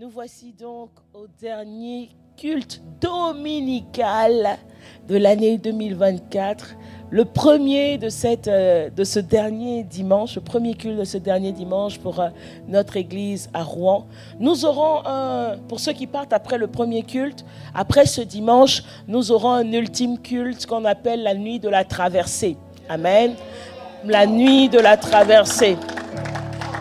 Nous voici donc au dernier culte dominical de l'année 2024, le premier de ce dernier dimanche, le premier culte de ce dernier dimanche pour notre église à Rouen. Nous aurons, pour ceux qui partent après le premier culte, après ce dimanche, nous aurons un ultime culte qu'on appelle la nuit de la traversée. Amen. La nuit de la traversée.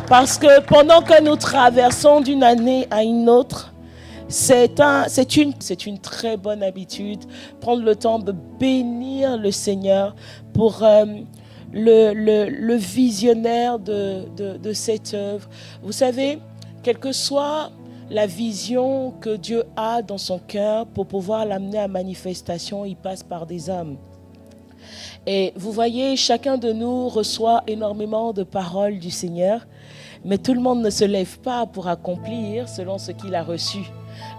Parce que pendant que nous traversons d'une année à une autre, c'est une très bonne habitude, prendre le temps de bénir le Seigneur pour le visionnaire de cette œuvre. Vous savez, quelle que soit la vision que Dieu a dans son cœur pour pouvoir l'amener à manifestation, il passe par des hommes. Et vous voyez, chacun de nous reçoit énormément de paroles du Seigneur, mais tout le monde ne se lève pas pour accomplir selon ce qu'il a reçu.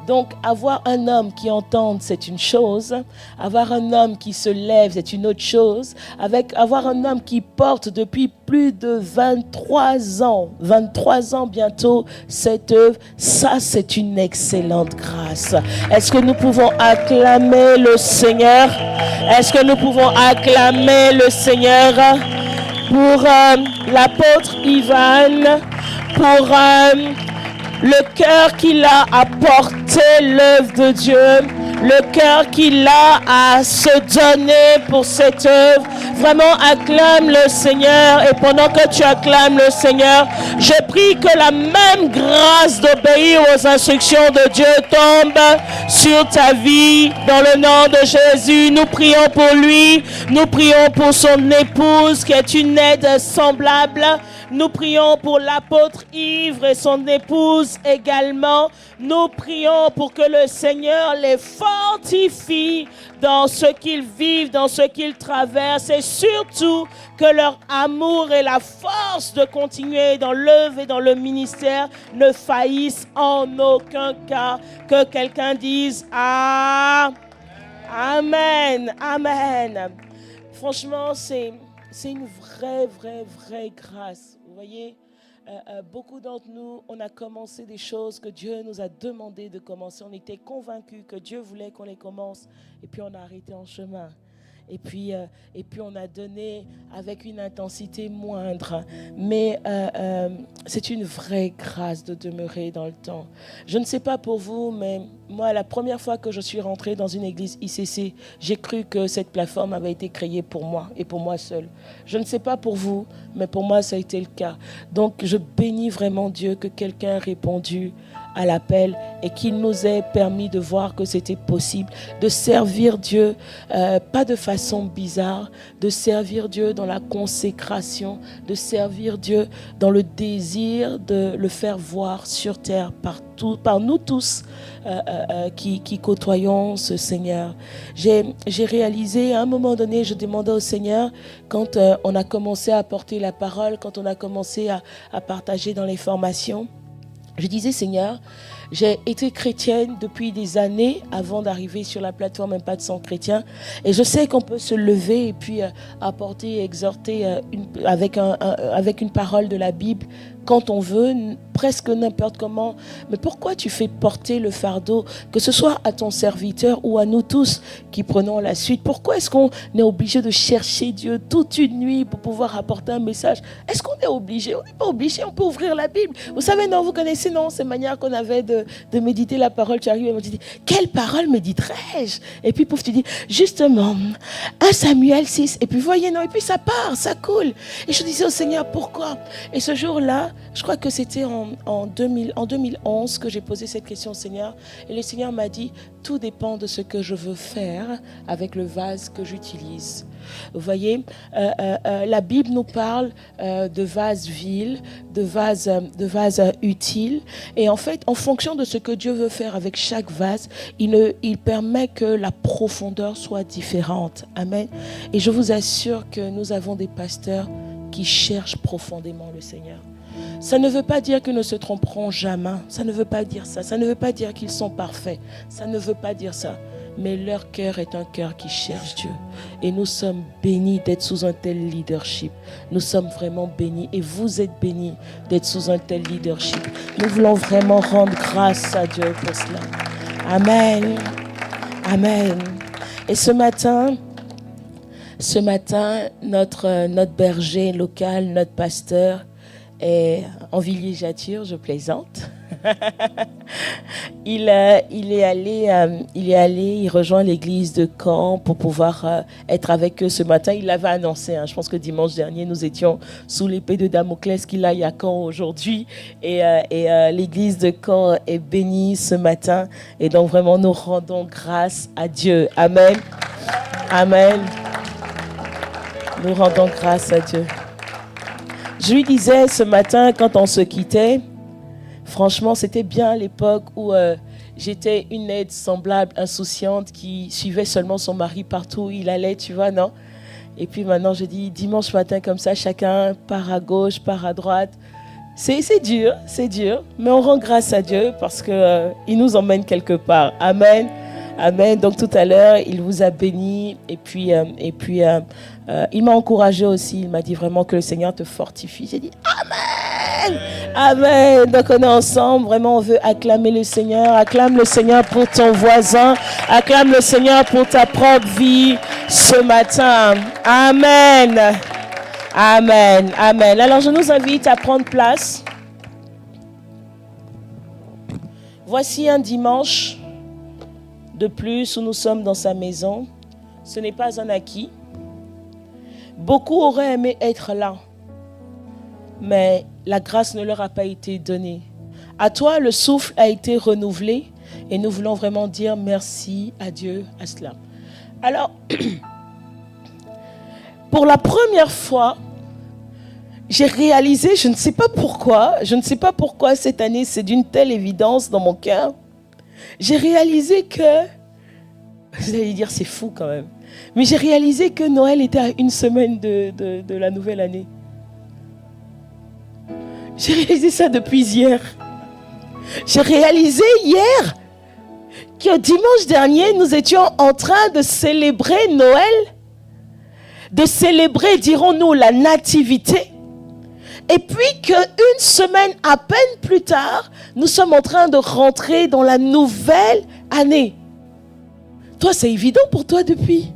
Donc, avoir un homme qui entende, c'est une chose. Avoir un homme qui se lève, c'est une autre chose. Avoir un homme qui porte depuis plus de 23 ans bientôt, cette œuvre, ça, c'est une excellente grâce. Est-ce que nous pouvons acclamer le Seigneur? Est-ce que nous pouvons acclamer le Seigneur pour l'apôtre Ivan, pour le cœur qu'il a à porter l'œuvre de Dieu, le cœur qu'il a à se donner pour cette œuvre. Vraiment, acclame le Seigneur. Et pendant que tu acclames le Seigneur, je prie que la même grâce d'obéir aux instructions de Dieu tombe sur ta vie. Dans le nom de Jésus, nous prions pour lui. Nous prions pour son épouse qui est une aide semblable. Nous prions pour l'apôtre Yves et son épouse également. Nous prions pour que le Seigneur les fortifie dans ce qu'ils vivent, dans ce qu'ils traversent, et surtout que leur amour et la force de continuer dans l'œuvre et dans le ministère ne faillissent en aucun cas. Que quelqu'un dise Amen, Amen. Franchement, c'est une vraie grâce. Vous voyez, beaucoup d'entre nous, on a commencé des choses que Dieu nous a demandé de commencer. On était convaincus que Dieu voulait qu'on les commence. Et puis on a arrêté en chemin. Et puis on a donné avec une intensité moindre. Mais c'est une vraie grâce de demeurer dans le temps. Je ne sais pas pour vous, mais moi, la première fois que je suis rentrée dans une église ICC, j'ai cru que cette plateforme avait été créée pour moi et pour moi seule. Je ne sais pas pour vous, mais pour moi, ça a été le cas. Donc, je bénis vraiment Dieu que quelqu'un ait répondu à l'appel et qu'il nous ait permis de voir que c'était possible de servir Dieu, pas de façon bizarre, de servir Dieu dans la consécration, de servir Dieu dans le désir de le faire voir sur terre par nous tous qui côtoyons ce Seigneur. J'ai réalisé, à un moment donné, je demandais au Seigneur, quand on a commencé à porter la parole, quand on a commencé à partager dans les formations, je disais, Seigneur, j'ai été chrétienne depuis des années avant d'arriver sur la plateforme Impact Sans Chrétien. Et je sais qu'on peut se lever et puis apporter, exhorter avec une parole de la Bible quand on veut, presque n'importe comment. Mais pourquoi tu fais porter le fardeau, que ce soit à ton serviteur ou à nous tous qui prenons la suite? Pourquoi est-ce qu'on est obligé de chercher Dieu toute une nuit pour pouvoir apporter un message? Est-ce qu'on est obligé? On n'est pas obligé, on peut ouvrir la Bible. Vous savez, non, vous connaissez, non, ces manières qu'on avait de méditer la parole. Tu arrives et tu dis, quelle parole méditerai-je? Et puis, pouf, tu dis, justement, 1 Samuel 6. Et puis, voyez, non, et puis ça part, ça coule. Et je disais au Seigneur, pourquoi? Et ce jour-là, je crois que c'était en 2011 que j'ai posé cette question au Seigneur. Et le Seigneur m'a dit, tout dépend de ce que je veux faire avec le vase que j'utilise. Vous voyez, la Bible nous parle de vases vils, de vases utiles. Et en fait, en fonction de ce que Dieu veut faire avec chaque vase, il permet que la profondeur soit différente. Amen. Et je vous assure que nous avons des pasteurs qui cherchent profondément le Seigneur. Ça ne veut pas dire qu'ils ne se tromperont jamais. Ça ne veut pas dire ça. Ça ne veut pas dire qu'ils sont parfaits. Ça ne veut pas dire ça. mais leur cœur est un cœur qui cherche Dieu. Et nous sommes bénis d'être sous un tel leadership. Nous sommes vraiment bénis et vous êtes bénis d'être sous un tel leadership. Nous voulons vraiment rendre grâce à Dieu pour cela. Amen. Amen. Et ce matin, notre berger local, notre pasteur est en villégiature, je plaisante. Il rejoint l'église de Caen pour pouvoir être avec eux ce matin. Il l'avait annoncé, je pense que dimanche dernier, nous étions sous l'épée de Damoclès qu'il aille à Caen aujourd'hui. Et l'église de Caen est bénie ce matin. Et donc vraiment, nous rendons grâce à Dieu. Amen. Amen. Nous rendons grâce à Dieu. Je lui disais ce matin, quand on se quittait, franchement, c'était bien l'époque où j'étais une aide semblable, insouciante, qui suivait seulement son mari partout où il allait, tu vois, non? Et puis maintenant, je dis, dimanche matin, comme ça, chacun part à gauche, part à droite. C'est dur, mais on rend grâce à Dieu parce qu'il nous emmène quelque part. Amen. Amen. Donc tout à l'heure, il vous a béni et puis il m'a encouragé aussi. Il m'a dit vraiment que le Seigneur te fortifie. J'ai dit Amen. Amen. Donc on est ensemble. Vraiment, on veut acclamer le Seigneur. Acclame le Seigneur pour ton voisin. Acclame le Seigneur pour ta propre vie ce matin. Amen. Amen. Amen. Alors je nous invite à prendre place. Voici un dimanche de plus où nous sommes dans sa maison. Ce n'est pas un acquis. Beaucoup auraient aimé être là, mais la grâce ne leur a pas été donnée. À toi, le souffle a été renouvelé et nous voulons vraiment dire merci à Dieu à cela. Alors, pour la première fois, j'ai réalisé, je ne sais pas pourquoi cette année, c'est d'une telle évidence dans mon cœur. J'ai réalisé que, vous allez dire c'est fou quand même, mais j'ai réalisé que Noël était à une semaine de la nouvelle année. J'ai réalisé ça depuis hier. J'ai réalisé hier que dimanche dernier, nous étions en train de célébrer Noël, de célébrer, dirons-nous, la nativité. Et puis qu'une semaine à peine plus tard, nous sommes en train de rentrer dans la nouvelle année. Toi, c'est évident pour toi depuis.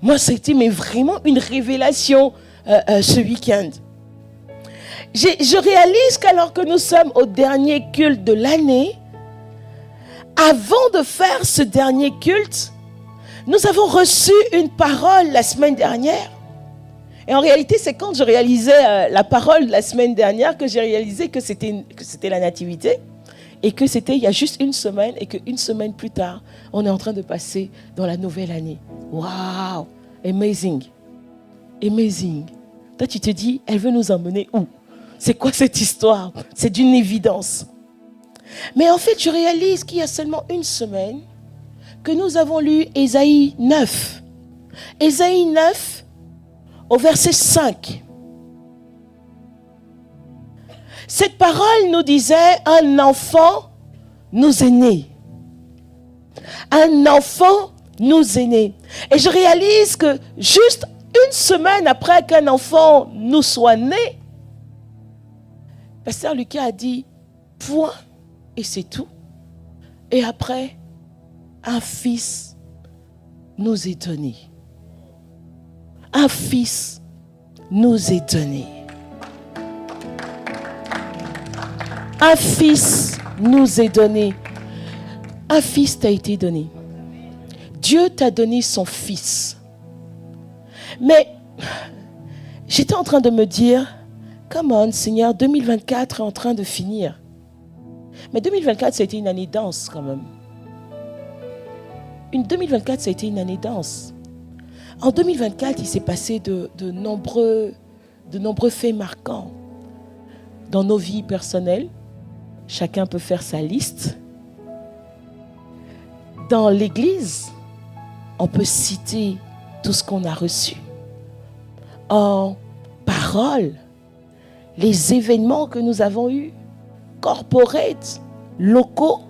Moi, c'était mais vraiment une révélation ce week-end. Je réalise qu'alors que nous sommes au dernier culte de l'année, avant de faire ce dernier culte, nous avons reçu une parole la semaine dernière. Et en réalité, c'est quand je réalisais la parole la semaine dernière que j'ai réalisé que c'était la nativité et que c'était il y a juste une semaine et qu'une semaine plus tard, on est en train de passer dans la nouvelle année. Wow! Amazing! Amazing! Toi, tu te dis, elle veut nous emmener où? C'est quoi cette histoire? C'est d'une évidence. Mais en fait, je réalise qu'il y a seulement une semaine que nous avons lu Ésaïe 9. Ésaïe 9, au verset 5. Cette parole nous disait, un enfant nous est né. Un enfant nous est né. Et je réalise que juste une semaine après qu'un enfant nous soit né, Pasteur Lucas a dit, point, et c'est tout. Et après, un fils nous est donné. Un fils nous est donné. Un fils nous est donné. Un fils t'a été donné. Dieu t'a donné son fils. Mais j'étais en train de me dire, come on Seigneur, 2024 est en train de finir. Mais 2024, ça a été une année dense quand même. 2024, ça a été une année dense. En 2024, il s'est passé de nombreux faits marquants dans nos vies personnelles. Chacun peut faire sa liste. Dans l'Église, on peut citer tout ce qu'on a reçu. En parole, les événements que nous avons eus, corporate, locaux.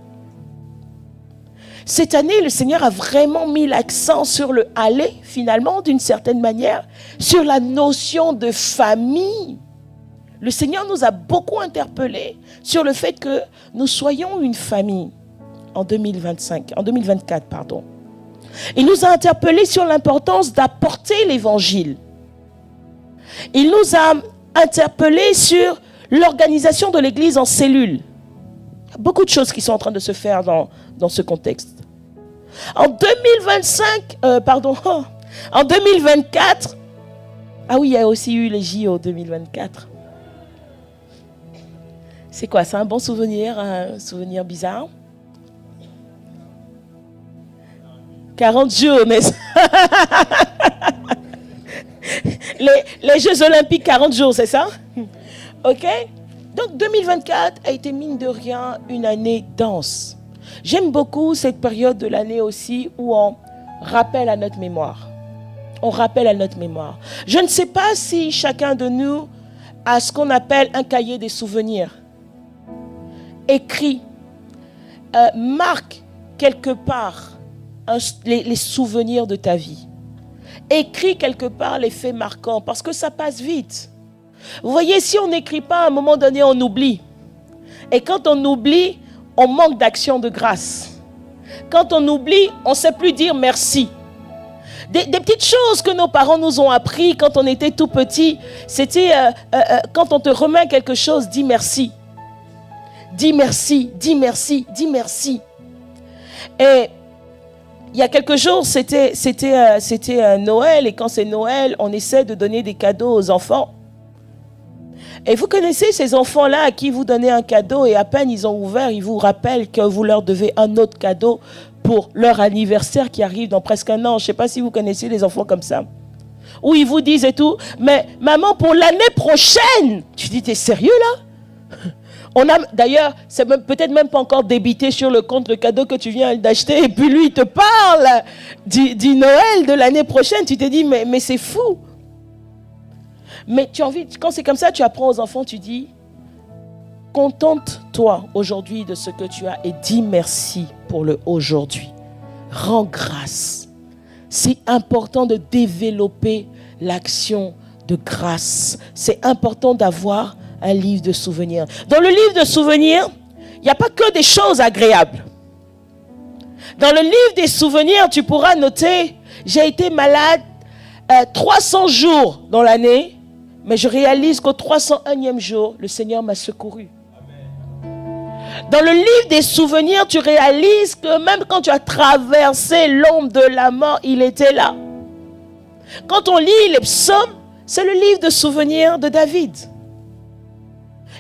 Cette année, le Seigneur a vraiment mis l'accent sur le aller, finalement, d'une certaine manière, sur la notion de famille. Le Seigneur nous a beaucoup interpellés sur le fait que nous soyons une famille en 2024, pardon. Il nous a interpellés sur l'importance d'apporter l'évangile. Il nous a interpellés sur l'organisation de l'Église en cellules. Il y a beaucoup de choses qui sont en train de se faire dans ce contexte. En 2024, ah oui, il y a aussi eu les JO 2024. C'est quoi? C'est un bon souvenir, un souvenir bizarre? 40 jours, n'est-ce pas? Les Jeux Olympiques, 40 jours, c'est ça? Ok? Donc 2024 a été, mine de rien, une année dense. J'aime beaucoup cette période de l'année aussi où on rappelle à notre mémoire. On rappelle à notre mémoire. Je ne sais pas si chacun de nous a ce qu'on appelle un cahier des souvenirs. Écrit, marque quelque part les souvenirs de ta vie. Écris quelque part les faits marquants parce que ça passe vite. Vous voyez, si on n'écrit pas, à un moment donné, on oublie. Et quand on oublie, on manque d'action de grâce. Quand on oublie, on ne sait plus dire merci. Des petites choses que nos parents nous ont appris quand on était tout petit, c'était quand on te remet quelque chose, dis merci. Dis merci, dis merci, dis merci. Et il y a quelques jours, c'était Noël, et quand c'est Noël, on essaie de donner des cadeaux aux enfants. Et vous connaissez ces enfants-là à qui vous donnez un cadeau et à peine ils ont ouvert, ils vous rappellent que vous leur devez un autre cadeau pour leur anniversaire qui arrive dans presque un an. Je ne sais pas si vous connaissez les enfants comme ça. Où ils vous disent et tout, mais maman, pour l'année prochaine, tu dis, t'es sérieux là? On a d'ailleurs, c'est peut-être même pas encore débité sur le compte le cadeau que tu viens d'acheter et puis lui il te parle du Noël de l'année prochaine. Tu te dis mais c'est fou. Mais tu as envie, quand c'est comme ça, tu apprends aux enfants, tu dis contente-toi aujourd'hui de ce que tu as et dis merci pour le aujourd'hui. Rends grâce. C'est important de développer l'action de grâce. C'est important d'avoir un livre de souvenirs. Dans le livre de souvenirs, il n'y a pas que des choses agréables. Dans le livre des souvenirs, tu pourras noter, j'ai été malade 300 jours dans l'année, mais je réalise qu'au 301e jour, le Seigneur m'a secouru. Dans le livre des souvenirs, tu réalises que même quand tu as traversé l'ombre de la mort, il était là. Quand on lit les psaumes, c'est le livre de souvenirs de David.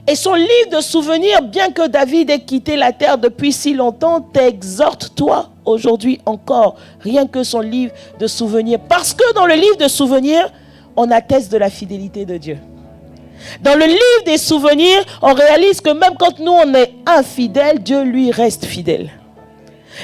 Et son livre de souvenirs, bien que David ait quitté la terre depuis si longtemps, t'exhorte toi aujourd'hui encore, rien que son livre de souvenirs. Parce que dans le livre de souvenirs, on atteste de la fidélité de Dieu. Dans le livre des souvenirs, on réalise que même quand nous on est infidèles, Dieu lui reste fidèle.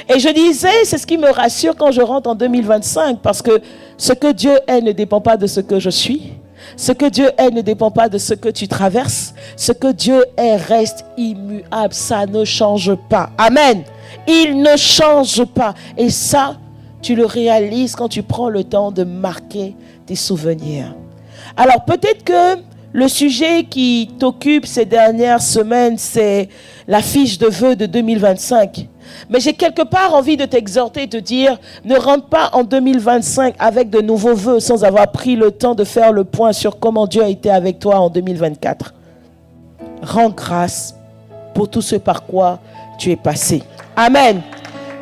Et je disais, c'est ce qui me rassure quand je rentre en 2025, parce que ce que Dieu est ne dépend pas de ce que je suis. Ce que Dieu est ne dépend pas de ce que tu traverses. Ce que Dieu est reste immuable. Ça ne change pas. Amen. Il ne change pas. Et ça, tu le réalises quand tu prends le temps de marquer tes souvenirs. Alors peut-être que le sujet qui t'occupe ces dernières semaines, c'est la fiche de vœux de 2025. Mais j'ai quelque part envie de t'exhorter et te dire, ne rentre pas en 2025 avec de nouveaux vœux sans avoir pris le temps de faire le point sur comment Dieu a été avec toi en 2024. Rends grâce pour tout ce par quoi tu es passé. Amen.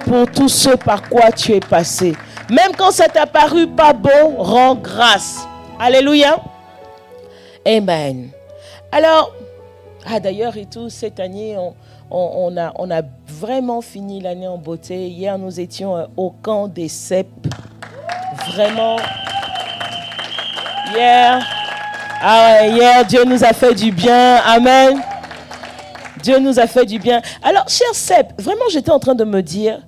Pour tout ce par quoi tu es passé. Même quand ça t'a paru pas bon, rends grâce. Alléluia. Amen. Alors, d'ailleurs et tout, cette année, on a vraiment fini l'année en beauté. Hier, nous étions au camp des cèpes. Vraiment. Hier, Dieu nous a fait du bien. Amen. Dieu nous a fait du bien. Alors, cher cèpes, vraiment, j'étais en train de me dire,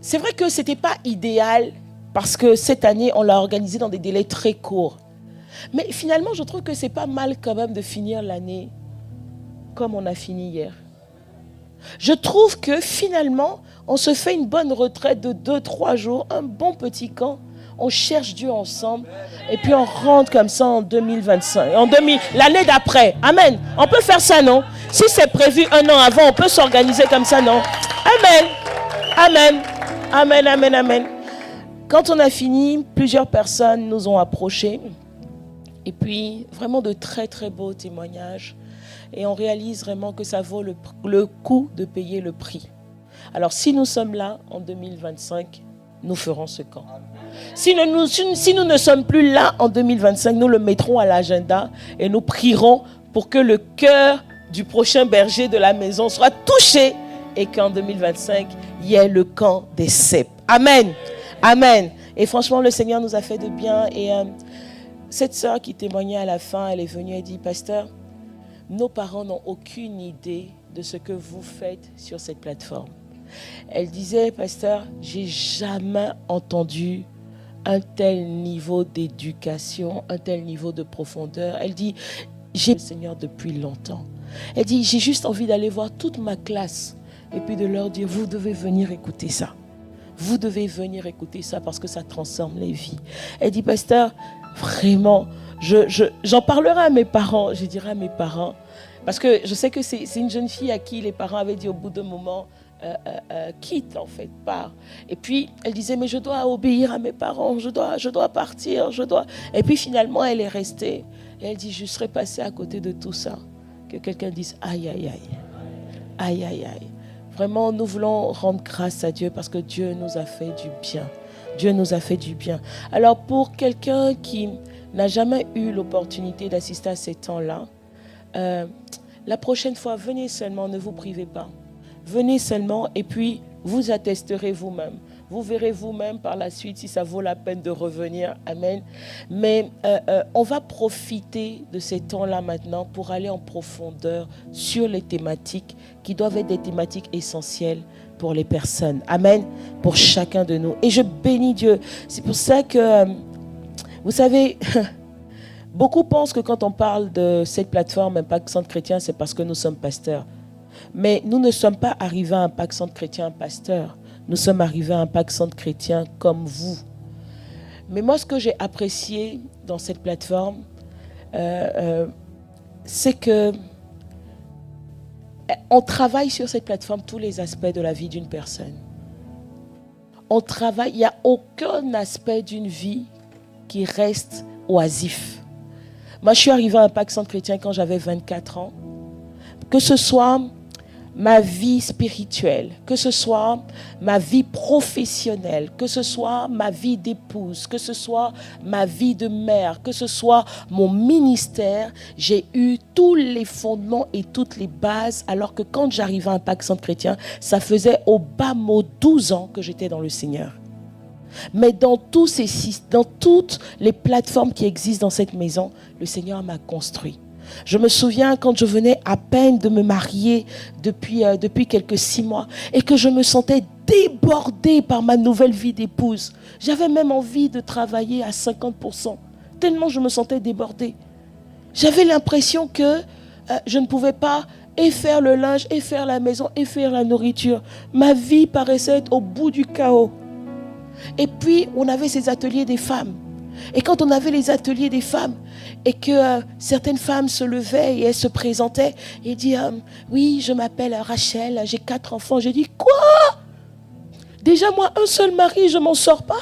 c'est vrai que ce n'était pas idéal parce que cette année, on l'a organisé dans des délais très courts. Mais finalement, je trouve que c'est pas mal quand même de finir l'année comme on a fini hier. Je trouve que finalement, On se fait une bonne retraite de 2-3 jours, un bon petit camp. On cherche Dieu ensemble. Et puis on rentre comme ça en 2025. L'année d'après. Amen. On peut faire ça, non? Si c'est prévu un an avant, on peut s'organiser comme ça, non? Amen. Amen. Amen, amen, amen. Quand on a fini, plusieurs personnes nous ont approchés. Et puis, vraiment de très, très beaux témoignages. Et on réalise vraiment que ça vaut le coup de payer le prix. Alors, si nous sommes là en 2025, nous ferons ce camp. Si nous ne sommes plus là en 2025, nous le mettrons à l'agenda et nous prierons pour que le cœur du prochain berger de la maison soit touché et qu'en 2025, il y ait le camp des cèpes. Amen. Amen. Et franchement, le Seigneur nous a fait de bien. Et cette sœur qui témoignait à la fin, elle est venue et dit, pasteur, nos parents n'ont aucune idée de ce que vous faites sur cette plateforme. Elle disait, pasteur, j'ai jamais entendu un tel niveau d'éducation, un tel niveau de profondeur. Elle dit, j'ai le Seigneur depuis longtemps. Elle dit, j'ai juste envie d'aller voir toute ma classe et puis de leur dire, vous devez venir écouter ça. Vous devez venir écouter ça parce que ça transforme les vies. Elle dit, pasteur, vraiment, j'en parlerai à mes parents, je dirai à mes parents, parce que je sais que c'est une jeune fille à qui les parents avaient dit au bout d'un moment, quitte en fait, part. Et puis elle disait, mais je dois obéir à mes parents, je dois partir, Et puis finalement elle est restée. Et elle dit, je serais passée à côté de tout ça. Que quelqu'un dise, aïe, aïe, aïe. Aïe, aïe, aïe. Vraiment, nous voulons rendre grâce à Dieu parce que Dieu nous a fait du bien. Dieu nous a fait du bien. Alors pour quelqu'un qui n'a jamais eu l'opportunité d'assister à ces temps-là, la prochaine fois, venez seulement, ne vous privez pas. Venez seulement et puis vous attesterez vous-même. Vous verrez vous-même par la suite si ça vaut la peine de revenir. Amen. Mais on va profiter de ces temps-là maintenant pour aller en profondeur sur les thématiques qui doivent être des thématiques essentielles pour les personnes. Amen. Pour chacun de nous. Et je bénis Dieu. C'est pour ça que, vous savez, beaucoup pensent que quand on parle de cette plateforme Impact Centre Chrétien, c'est parce que nous sommes pasteurs. Mais nous ne sommes pas arrivés à Impact Centre Chrétien pasteur. Nous sommes arrivés à Impact Centre Chrétien comme vous. Mais moi, ce que j'ai apprécié dans cette plateforme, c'est que on travaille sur cette plateforme tous les aspects de la vie d'une personne. On travaille, il n'y a aucun aspect d'une vie qui reste oisif. Moi, je suis arrivée à Impact Centre Chrétien quand j'avais 24 ans. Que ce soit ma vie spirituelle, que ce soit ma vie professionnelle, que ce soit ma vie d'épouse, que ce soit ma vie de mère, que ce soit mon ministère, j'ai eu tous les fondements et toutes les bases, alors que quand j'arrivais à Impact Centre Chrétien, ça faisait au bas mot 12 ans que j'étais dans le Seigneur. Mais dans toutes les plateformes qui existent dans cette maison, le Seigneur m'a construit. Je me souviens quand je venais à peine de me marier depuis quelques 6 mois et que je me sentais débordée par ma nouvelle vie d'épouse. J'avais même envie de travailler à 50%, tellement je me sentais débordée. J'avais l'impression que je ne pouvais pas et faire le linge, et faire la maison, et faire la nourriture. Ma vie paraissait être au bout du chaos. Et puis, on avait ces ateliers des femmes. Et quand on avait les ateliers des femmes et que certaines femmes se levaient et elles se présentaient et disaient oui, je m'appelle Rachel, j'ai 4 enfants. J'ai dit quoi? Déjà moi, un seul mari, je m'en sors pas.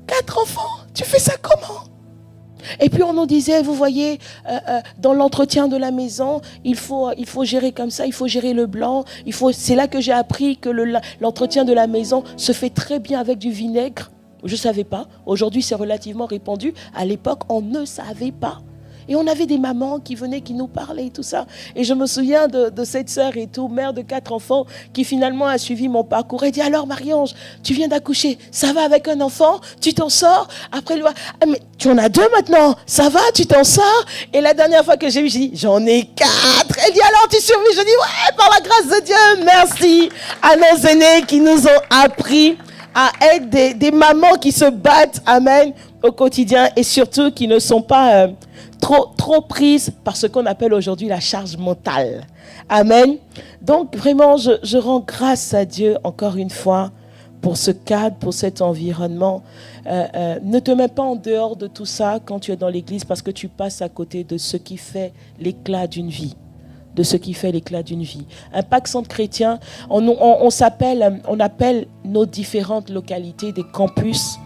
4 enfants, tu fais ça comment? Et puis on nous disait, vous voyez, dans l'entretien de la maison, il faut gérer comme ça, il faut gérer le blanc. C'est là que j'ai appris que l'entretien de la maison se fait très bien avec du vinaigre. Je ne savais pas. Aujourd'hui, c'est relativement répandu. À l'époque, on ne savait pas. Et on avait des mamans qui venaient, qui nous parlaient et tout ça. Et je me souviens de cette sœur et tout, mère de 4 enfants, qui finalement a suivi mon parcours. Elle dit, alors Marie-Ange, tu viens d'accoucher, ça va avec un enfant? Tu t'en sors? Après, elle dit, ah, mais tu en as 2 maintenant, ça va, tu t'en sors? Et la dernière fois que j'ai vu, j'ai dit, j'en ai 4. Elle dit, alors tu survis? Je dis, ouais, par la grâce de Dieu, merci à nos aînés qui nous ont appris à être des mamans qui se battent, amen, au quotidien et surtout qui ne sont pas trop prise par ce qu'on appelle aujourd'hui la charge mentale. Amen. Donc vraiment, je rends grâce à Dieu encore une fois pour ce cadre, pour cet environnement. Ne te mets pas en dehors de tout ça quand tu es dans l'église parce que tu passes à côté de ce qui fait l'éclat d'une vie. De ce qui fait l'éclat d'une vie. Impact Centre Chrétien, on appelle nos différentes localités des campus.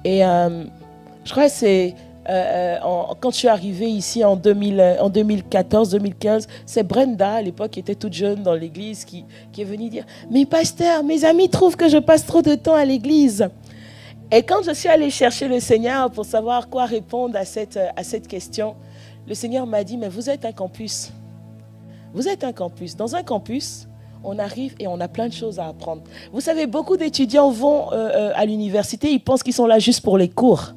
Et je crois que c'est quand je suis arrivée ici en 2014-2015, c'est Brenda, à l'époque, qui était toute jeune dans l'église, qui est venue dire « Mais pasteur, mes amis trouvent que je passe trop de temps à l'église. » Et quand je suis allée chercher le Seigneur pour savoir quoi répondre à cette question, le Seigneur m'a dit « Mais vous êtes un campus. Vous êtes un campus. Dans un campus, on arrive et on a plein de choses à apprendre. Vous savez, beaucoup d'étudiants vont à l'université, ils pensent qu'ils sont là juste pour les cours.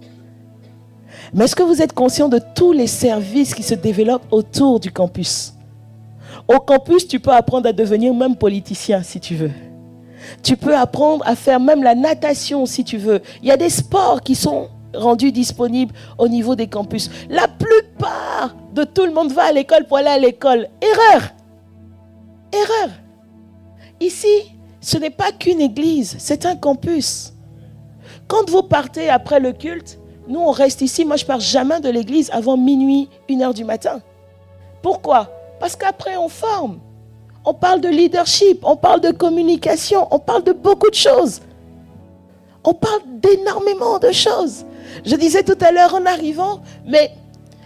Mais est-ce que vous êtes conscient de tous les services qui se développent autour du campus? Au campus, tu peux apprendre à devenir même politicien si tu veux. Tu peux apprendre à faire même la natation si tu veux. Il y a des sports qui sont rendus disponibles au niveau des campus. La plupart de tout le monde va à l'école pour aller à l'école. Erreur. Erreur. Ici, ce n'est pas qu'une église, c'est un campus. Quand vous partez après le culte, nous on reste ici. Moi je ne pars jamais de l'église avant minuit, 1h du matin. Pourquoi? Parce qu'après on forme. On parle de leadership, on parle de communication, on parle de beaucoup de choses. On parle d'énormément de choses. Je disais tout à l'heure en arrivant, mais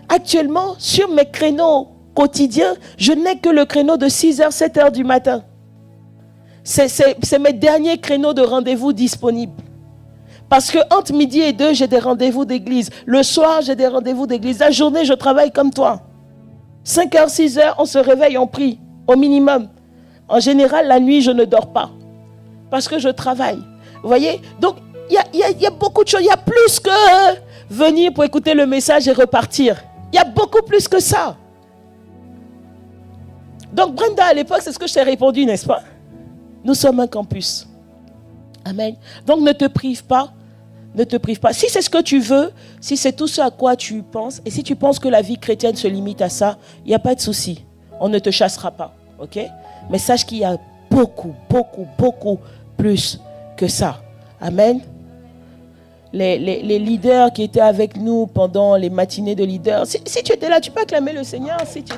actuellement, sur mes créneaux quotidiens, je n'ai que le créneau de 6h, 7h du matin. C'est mes derniers créneaux de rendez-vous disponibles. Parce que entre midi et 2, j'ai des rendez-vous d'église. Le soir, j'ai des rendez-vous d'église. La journée, je travaille comme toi. 5h, 6h, on se réveille, on prie, au minimum. En général, la nuit, je ne dors pas. Parce que je travaille. Vous voyez? Donc, il y a beaucoup de choses. Il y a plus que venir pour écouter le message et repartir. Il y a beaucoup plus que ça. Donc, Brenda, à l'époque, c'est ce que je t'ai répondu, n'est-ce pas? Nous sommes un campus. Amen. Donc, ne te prive pas. Ne te prive pas. Si c'est ce que tu veux, si c'est tout ce à quoi tu penses, et si tu penses que la vie chrétienne se limite à ça, il n'y a pas de souci. On ne te chassera pas. Ok? Mais sache qu'il y a beaucoup, beaucoup, beaucoup plus que ça. Amen. Les leaders qui étaient avec nous pendant les matinées de leaders, si tu étais là, tu peux acclamer le Seigneur si tu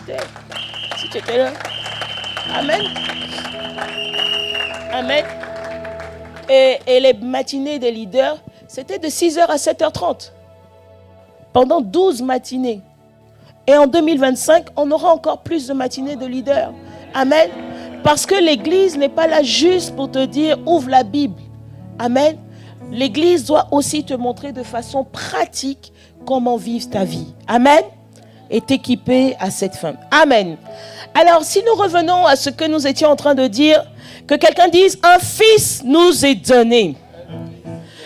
étais là. Amen. Amen. Et les matinées des leaders, c'était de 6h à 7h30. Pendant 12 matinées. Et en 2025, on aura encore plus de matinées de leaders. Amen. Parce que l'église n'est pas là juste pour te dire ouvre la Bible. Amen. L'église doit aussi te montrer de façon pratique comment vivre ta vie. Amen. Et t'équiper à cette fin. Amen. Alors, si nous revenons à ce que nous étions en train de dire, que quelqu'un dise, un fils nous est donné.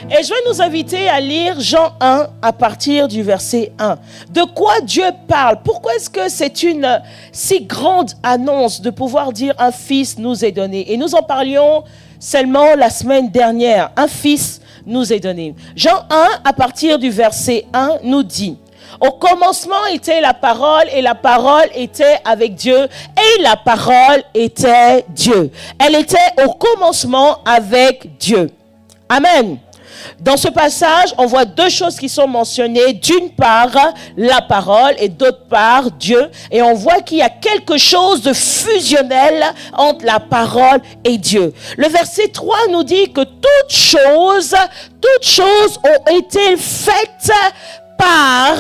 Et je vais nous inviter à lire Jean 1 à partir du verset 1. De quoi Dieu parle? Pourquoi est-ce que c'est une si grande annonce de pouvoir dire un fils nous est donné? Et nous en parlions seulement la semaine dernière. Un fils nous est donné. Jean 1 à partir du verset 1 nous dit: au commencement était la parole et la parole était avec Dieu et la parole était Dieu. Elle était au commencement avec Dieu. Amen. Dans ce passage, on voit deux choses qui sont mentionnées. D'une part, la parole et d'autre part, Dieu. Et on voit qu'il y a quelque chose de fusionnel entre la parole et Dieu. Le verset 3 nous dit que toutes choses ont été faites par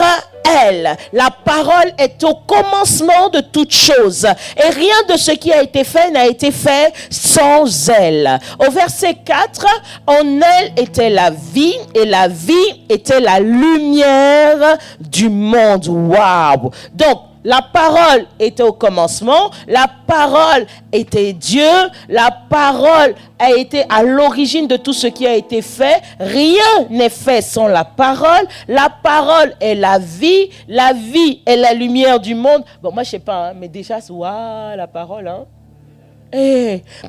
elle. La parole est au commencement de toutes choses. Et rien de ce qui a été fait n'a été fait sans elle. Au verset 4, en elle était la vie et la vie était la lumière du monde. Waouh! Donc, la parole était au commencement, la parole était Dieu, la parole a été à l'origine de tout ce qui a été fait. Rien n'est fait sans la parole est la vie est la lumière du monde. Bon, moi je sais pas, hein, mais déjà, waouh, la parole, hein.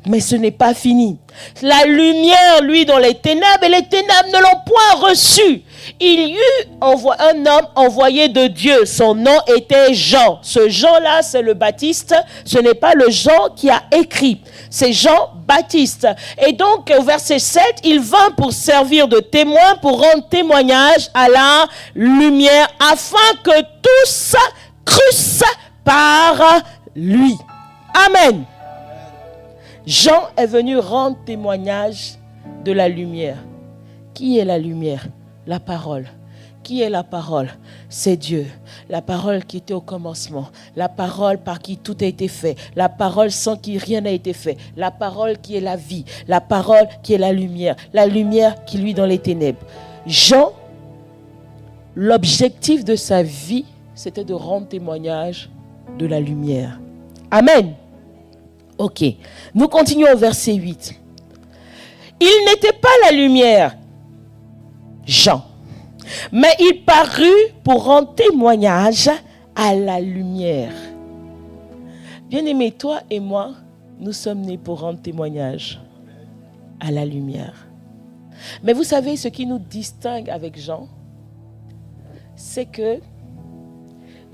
Mais ce n'est pas fini. La lumière, lui, dans les ténèbres, et les ténèbres ne l'ont point reçu. Il y eut un homme envoyé de Dieu. Son nom était Jean. Ce Jean-là, c'est le Baptiste. Ce n'est pas le Jean qui a écrit. C'est Jean-Baptiste. Et donc, au verset 7, il vint pour servir de témoin, pour rendre témoignage à la lumière, afin que tous crussent par lui. Amen. Jean est venu rendre témoignage de la lumière. Qui est la lumière? La parole. Qui est la parole? C'est Dieu. La parole qui était au commencement. La parole par qui tout a été fait. La parole sans qui rien n'a été fait. La parole qui est la vie. La parole qui est la lumière. La lumière qui luit dans les ténèbres. Jean, l'objectif de sa vie, c'était de rendre témoignage de la lumière. Amen. Ok. Nous continuons au verset 8. Il n'était pas la lumière, Jean, mais il parut pour rendre témoignage à la lumière. Bien-aimé, toi et moi, nous sommes nés pour rendre témoignage à la lumière. Mais vous savez, ce qui nous distingue avec Jean, c'est que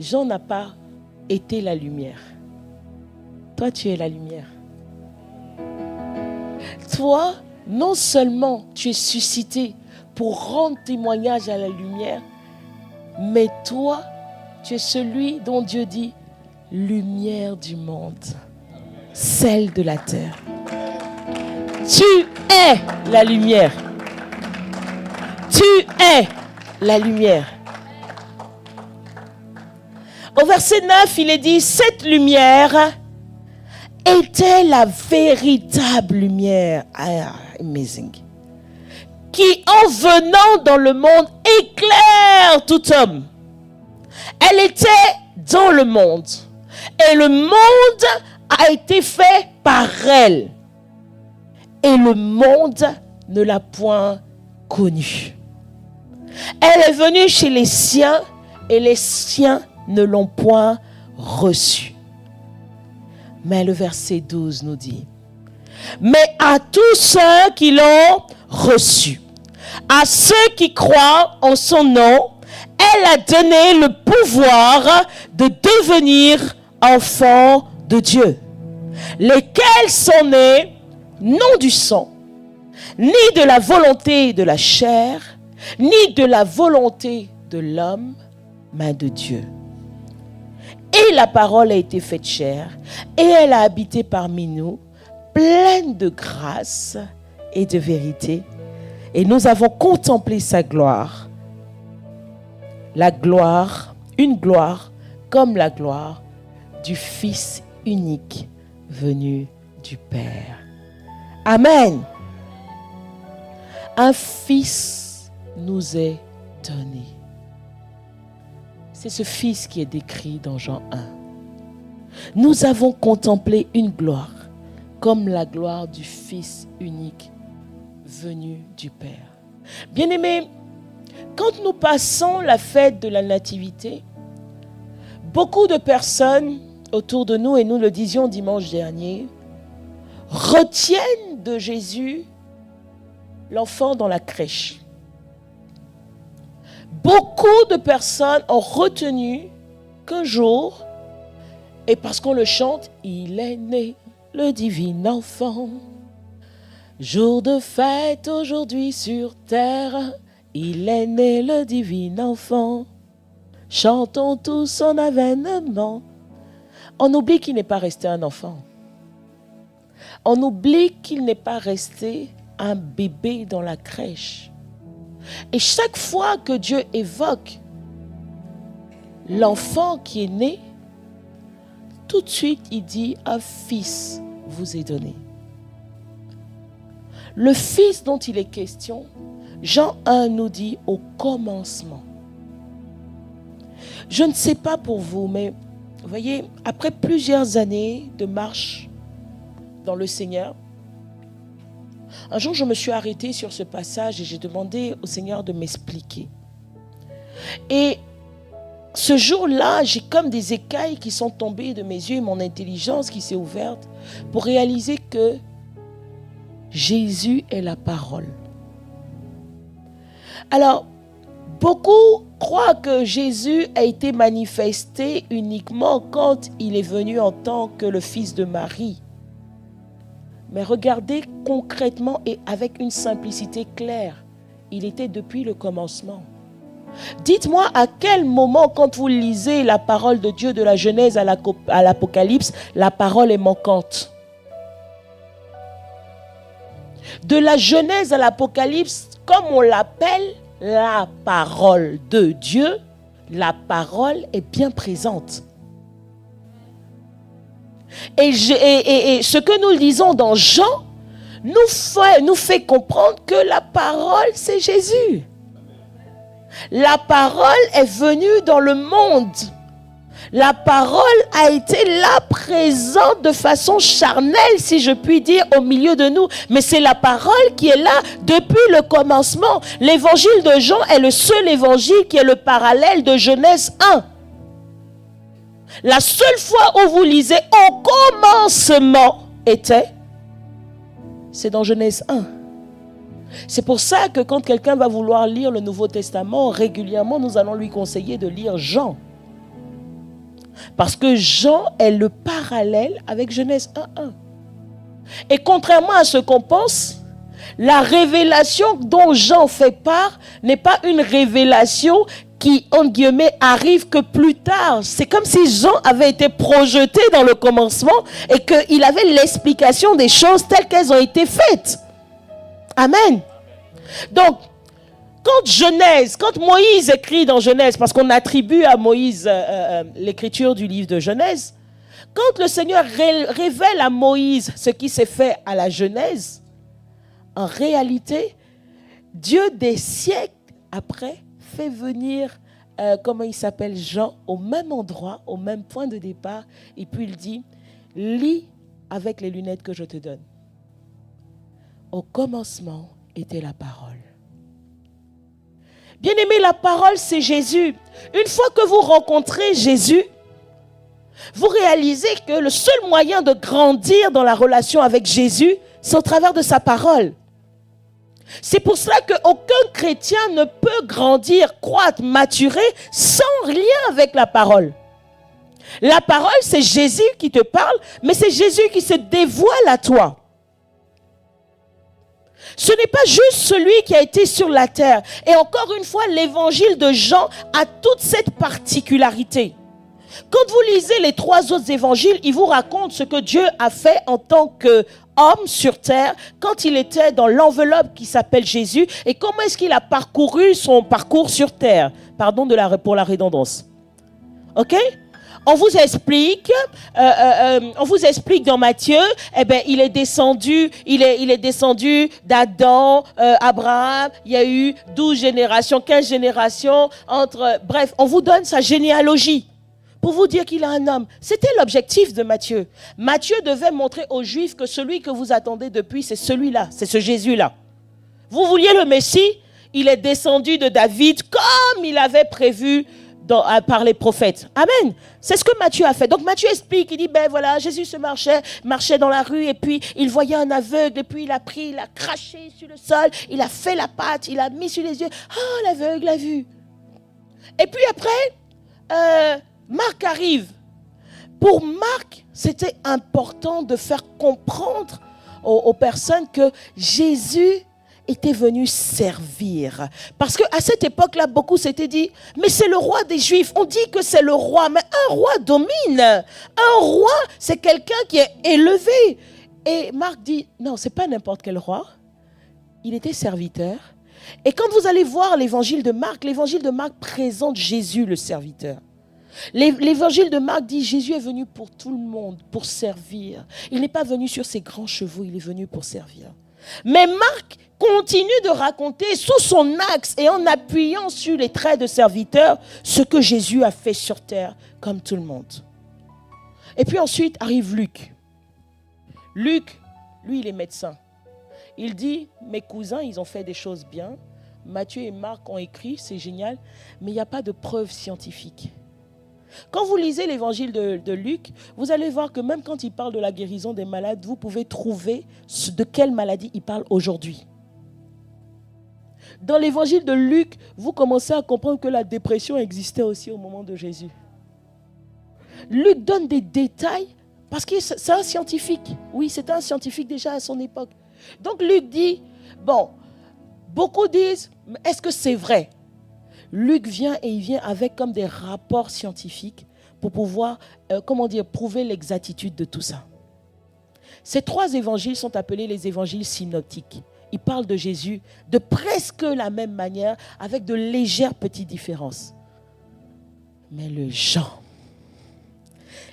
Jean n'a pas été la lumière. Toi, tu es la lumière. Toi, non seulement tu es suscité pour rendre témoignage à la lumière, mais toi, tu es celui dont Dieu dit lumière du monde, sel de la terre. Tu es la lumière. Tu es la lumière. Au verset 9, il est dit, cette lumière était la véritable lumière. Amazing. Qui, en venant dans le monde, éclaire tout homme. Elle était dans le monde. Et le monde a été fait par elle. Et le monde ne l'a point connue. Elle est venue chez les siens et les siens ne l'ont point reçue. Mais le verset 12 nous dit, mais à tous ceux qui l'ont reçu, à ceux qui croient en son nom, elle a donné le pouvoir de devenir enfants de Dieu, lesquels sont nés non du sang, ni de la volonté de la chair, ni de la volonté de l'homme, mais de Dieu. Et la parole a été faite chair, et elle a habité parmi nous, pleine de grâce et de vérité. Et nous avons contemplé sa gloire. La gloire, une gloire comme la gloire du Fils unique venu du Père. Amen. Un Fils nous est donné. C'est ce Fils qui est décrit dans Jean 1. Nous avons contemplé une gloire comme la gloire du Fils unique venu du Père. Bien-aimés, quand nous passons la fête de la Nativité, beaucoup de personnes autour de nous, et nous le disions dimanche dernier, retiennent de Jésus l'enfant dans la crèche. Beaucoup de personnes ont retenu qu'un jour, et parce qu'on le chante, il est né le divin enfant. Jour de fête aujourd'hui sur terre, il est né le divin enfant. Chantons tous son avènement. On oublie qu'il n'est pas resté un enfant. On oublie qu'il n'est pas resté un bébé dans la crèche. Et chaque fois que Dieu évoque l'enfant qui est né, tout de suite il dit un fils vous est donné. Le fils dont il est question, Jean 1 nous dit au commencement. Je ne sais pas pour vous, mais vous voyez, après plusieurs années de marche dans le Seigneur, un jour je me suis arrêtée sur ce passage et j'ai demandé au Seigneur de m'expliquer. Et ce jour-là, j'ai comme des écailles qui sont tombées de mes yeux et mon intelligence qui s'est ouverte pour réaliser que Jésus est la parole. Alors, beaucoup croient que Jésus a été manifesté uniquement quand il est venu en tant que le fils de Marie. Mais regardez concrètement et avec une simplicité claire, il était depuis le commencement. Dites-moi à quel moment, quand vous lisez la parole de Dieu de la Genèse à l'Apocalypse, la parole est manquante. De la Genèse à l'Apocalypse, comme on l'appelle la parole de Dieu, la parole est bien présente. Et ce que nous lisons dans Jean nous fait comprendre que la parole, c'est Jésus. La parole est venue dans le monde. La parole a été là, présente de façon charnelle, si je puis dire, au milieu de nous. Mais c'est la parole qui est là depuis le commencement. L'évangile de Jean est le seul évangile qui est le parallèle de Genèse 1. La seule fois où vous lisez « au commencement » c'est dans Genèse 1. C'est pour ça que quand quelqu'un va vouloir lire le Nouveau Testament, régulièrement, nous allons lui conseiller de lire Jean. Parce que Jean est le parallèle avec Genèse 1.1. Et contrairement à ce qu'on pense, la révélation dont Jean fait part n'est pas une révélation qui, entre guillemets, arrive que plus tard. C'est comme si Jean avait été projeté dans le commencement et qu'il avait l'explication des choses telles qu'elles ont été faites. Amen. Donc, quand Moïse écrit dans Genèse, parce qu'on attribue à Moïse l'écriture du livre de Genèse, quand le Seigneur révèle à Moïse ce qui s'est fait à la Genèse, en réalité, Dieu des siècles après fait venir, Jean, au même endroit, au même point de départ, et puis il dit, lis avec les lunettes que je te donne. Au commencement était la parole. Bien-aimé, la parole, c'est Jésus. Une fois que vous rencontrez Jésus, vous réalisez que le seul moyen de grandir dans la relation avec Jésus, c'est au travers de sa parole. C'est pour cela qu'aucun chrétien ne peut grandir, croître, maturer sans lien avec la parole. La parole, c'est Jésus qui te parle, mais c'est Jésus qui se dévoile à toi. Ce n'est pas juste celui qui a été sur la terre. Et encore une fois, l'évangile de Jean a toute cette particularité. Quand vous lisez les 3 autres évangiles, ils vous racontent ce que Dieu a fait en tant qu'homme sur terre, quand il était dans l'enveloppe qui s'appelle Jésus, et comment est-ce qu'il a parcouru son parcours sur terre. Pardon pour la redondance. Ok ? On vous explique dans Matthieu, il est descendu d'Adam, Abraham, il y a eu 12 générations, 15 générations, bref, on vous donne sa généalogie pour vous dire qu'il est un homme. C'était l'objectif de Matthieu. Matthieu devait montrer aux Juifs que celui que vous attendez depuis, c'est celui-là, c'est ce Jésus-là. Vous vouliez le Messie, il est descendu de David comme il avait prévu par les prophètes. Amen. C'est ce que Matthieu a fait. Donc Matthieu explique, il dit, voilà, Jésus marchait dans la rue et puis il voyait un aveugle et puis il a craché sur le sol, il a fait la pâte, il a mis sur les yeux. Ah, l'aveugle a vu. Et puis après, Marc arrive. Pour Marc, c'était important de faire comprendre aux personnes que Jésus était venu servir. Parce qu'à cette époque-là, beaucoup s'étaient dit, mais c'est le roi des Juifs. On dit que c'est le roi, mais un roi domine. Un roi, c'est quelqu'un qui est élevé. Et Marc dit, non, c'est pas n'importe quel roi. Il était serviteur. Et quand vous allez voir l'évangile de Marc présente Jésus le serviteur. L'évangile de Marc dit, Jésus est venu pour tout le monde, pour servir. Il n'est pas venu sur ses grands chevaux, il est venu pour servir. Mais Marc continue de raconter sous son axe et en appuyant sur les traits de serviteur ce que Jésus a fait sur terre comme tout le monde. Et puis ensuite arrive Luc. Luc, lui, il est médecin. Il dit, mes cousins, ils ont fait des choses bien. Matthieu et Marc ont écrit, c'est génial, mais il n'y a pas de preuves scientifiques. Quand vous lisez l'évangile de Luc, vous allez voir que même quand il parle de la guérison des malades, vous pouvez trouver de quelle maladie il parle aujourd'hui. Dans l'évangile de Luc, vous commencez à comprendre que la dépression existait aussi au moment de Jésus. Luc donne des détails parce que c'est un scientifique. Oui, c'était un scientifique déjà à son époque. Donc Luc dit, bon, beaucoup disent, est-ce que c'est vrai? Luc vient et il vient avec comme des rapports scientifiques pour pouvoir, prouver l'exactitude de tout ça. Ces 3 évangiles sont appelés les évangiles synoptiques. Ils parlent de Jésus de presque la même manière, avec de légères petites différences. Mais le Jean,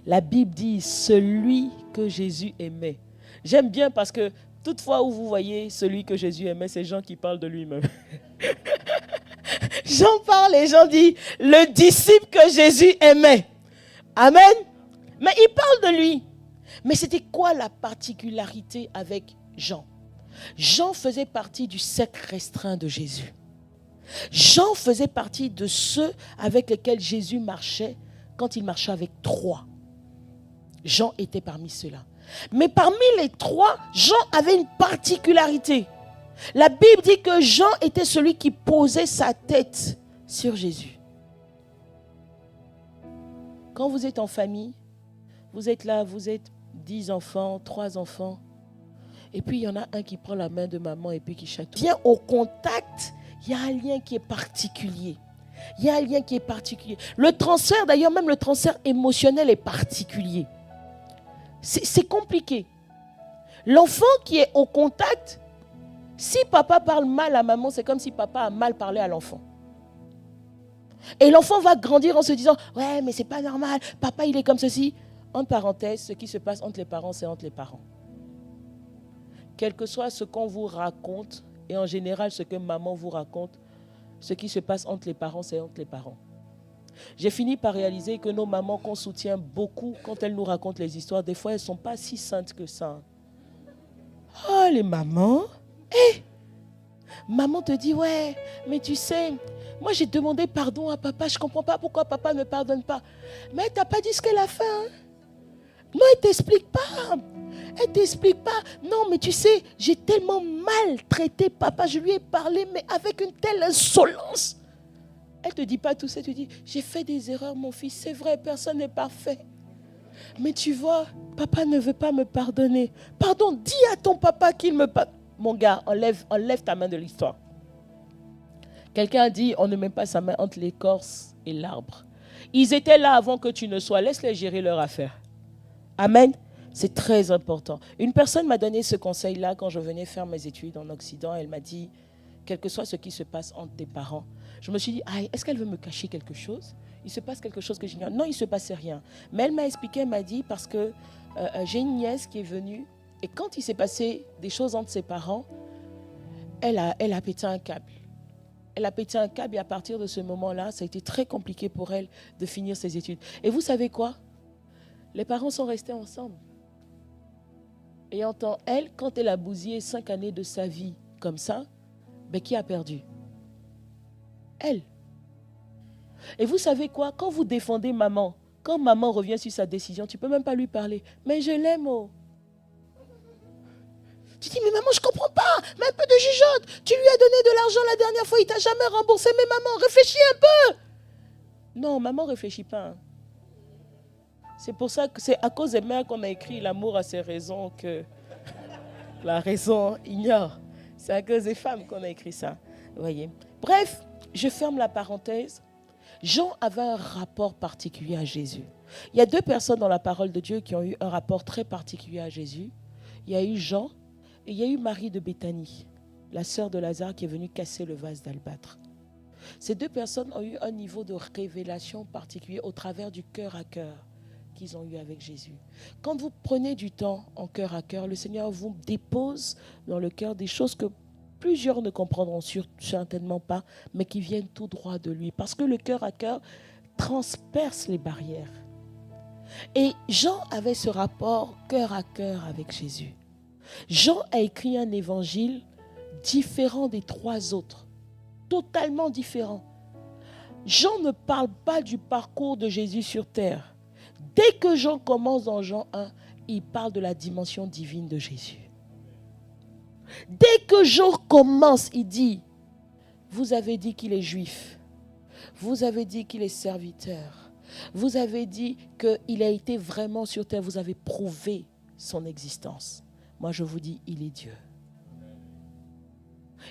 la Bible dit celui que Jésus aimait. J'aime bien parce que toutefois où vous voyez celui que Jésus aimait, c'est Jean qui parle de lui-même. Jean parle et Jean dit le disciple que Jésus aimait. Amen. Mais il parle de lui. Mais c'était quoi la particularité avec Jean? Jean faisait partie du cercle restreint de Jésus. Jean faisait partie de ceux avec lesquels Jésus marchait quand il marchait avec 3. Jean était parmi ceux-là. Mais parmi les 3, Jean avait une particularité. La Bible dit que Jean était celui qui posait sa tête sur Jésus. Quand vous êtes en famille, vous êtes là, vous êtes 10 enfants, 3 enfants, et puis il y en a un qui prend la main de maman et puis qui chatouille. Bien au contact, il y a un lien qui est particulier. Il y a un lien qui est particulier. Le transfert, d'ailleurs, même le transfert émotionnel est particulier. C'est compliqué. L'enfant qui est au contact, si papa parle mal à maman, c'est comme si papa a mal parlé à l'enfant. Et l'enfant va grandir en se disant « Ouais, mais c'est pas normal, papa il est comme ceci. » En parenthèse, ce qui se passe entre les parents, c'est entre les parents. Quel que soit ce qu'on vous raconte, et en général ce que maman vous raconte, ce qui se passe entre les parents, c'est entre les parents. J'ai fini par réaliser que nos mamans qu'on soutient beaucoup quand elles nous racontent les histoires, des fois elles ne sont pas si saintes que ça. Oh les mamans, maman te dit ouais, mais tu sais, moi j'ai demandé pardon à papa, je ne comprends pas pourquoi papa ne me pardonne pas. Mais elle t'a pas dit ce qu'elle a fait. Non, elle ne t'explique pas. Elle ne t'explique pas. Non, mais tu sais, j'ai tellement maltraité papa, je lui ai parlé, mais avec une telle insolence. Elle ne te dit pas tout ça, tu dis, j'ai fait des erreurs mon fils, c'est vrai, personne n'est parfait. Mais tu vois, papa ne veut pas me pardonner. Pardon, dis à ton papa qu'il me pardonne. Mon gars, enlève ta main de l'histoire. Quelqu'un a dit, on ne met pas sa main entre l'écorce et l'arbre. Ils étaient là avant que tu ne sois, laisse-les gérer leur affaire. Amen. C'est très important. Une personne m'a donné ce conseil-là quand je venais faire mes études en Occident. Elle m'a dit, quel que soit ce qui se passe entre tes parents. Je me suis dit, est-ce qu'elle veut me cacher quelque chose? Il se passe quelque chose que j'ignore. Non, il ne se passait rien. Mais elle m'a expliqué, elle m'a dit, parce que j'ai une nièce qui est venue, et quand il s'est passé des choses entre ses parents, elle a pété un câble. Elle a pété un câble et à partir de ce moment-là, ça a été très compliqué pour elle de finir ses études. Et vous savez quoi? Les parents sont restés ensemble. Et elle, quand elle a bousillé 5 années de sa vie comme ça, ben, qui a perdu? Elle. Et vous savez quoi? Quand vous défendez maman, quand maman revient sur sa décision, tu ne peux même pas lui parler. Mais je l'aime, oh. Tu dis, mais maman, je ne comprends pas. Mais un peu de jugeote. Tu lui as donné de l'argent la dernière fois, il ne t'a jamais remboursé. Mais maman, réfléchis un peu. Non, maman ne réfléchit pas. C'est pour ça que c'est à cause des mères qu'on a écrit l'amour a ses raisons que la raison ignore. C'est à cause des femmes qu'on a écrit ça. Vous voyez. Bref, je ferme la parenthèse. Jean avait un rapport particulier à Jésus. Il y a 2 personnes dans la parole de Dieu qui ont eu un rapport très particulier à Jésus. Il y a eu Jean et il y a eu Marie de Béthanie, la sœur de Lazare qui est venue casser le vase d'albâtre. Ces 2 personnes ont eu un niveau de révélation particulier au travers du cœur à cœur qu'ils ont eu avec Jésus. Quand vous prenez du temps en cœur à cœur, le Seigneur vous dépose dans le cœur des choses que plusieurs ne comprendront certainement pas, mais qui viennent tout droit de lui. Parce que le cœur à cœur transperce les barrières. Et Jean avait ce rapport cœur à cœur avec Jésus. Jean a écrit un évangile différent des 3 autres. Totalement différent. Jean ne parle pas du parcours de Jésus sur terre. Dès que Jean commence dans Jean 1, il parle de la dimension divine de Jésus. Dès que Jean commence, il dit, vous avez dit qu'il est juif, vous avez dit qu'il est serviteur, vous avez dit qu'il a été vraiment sur terre, vous avez prouvé son existence. Moi je vous dis, il est Dieu.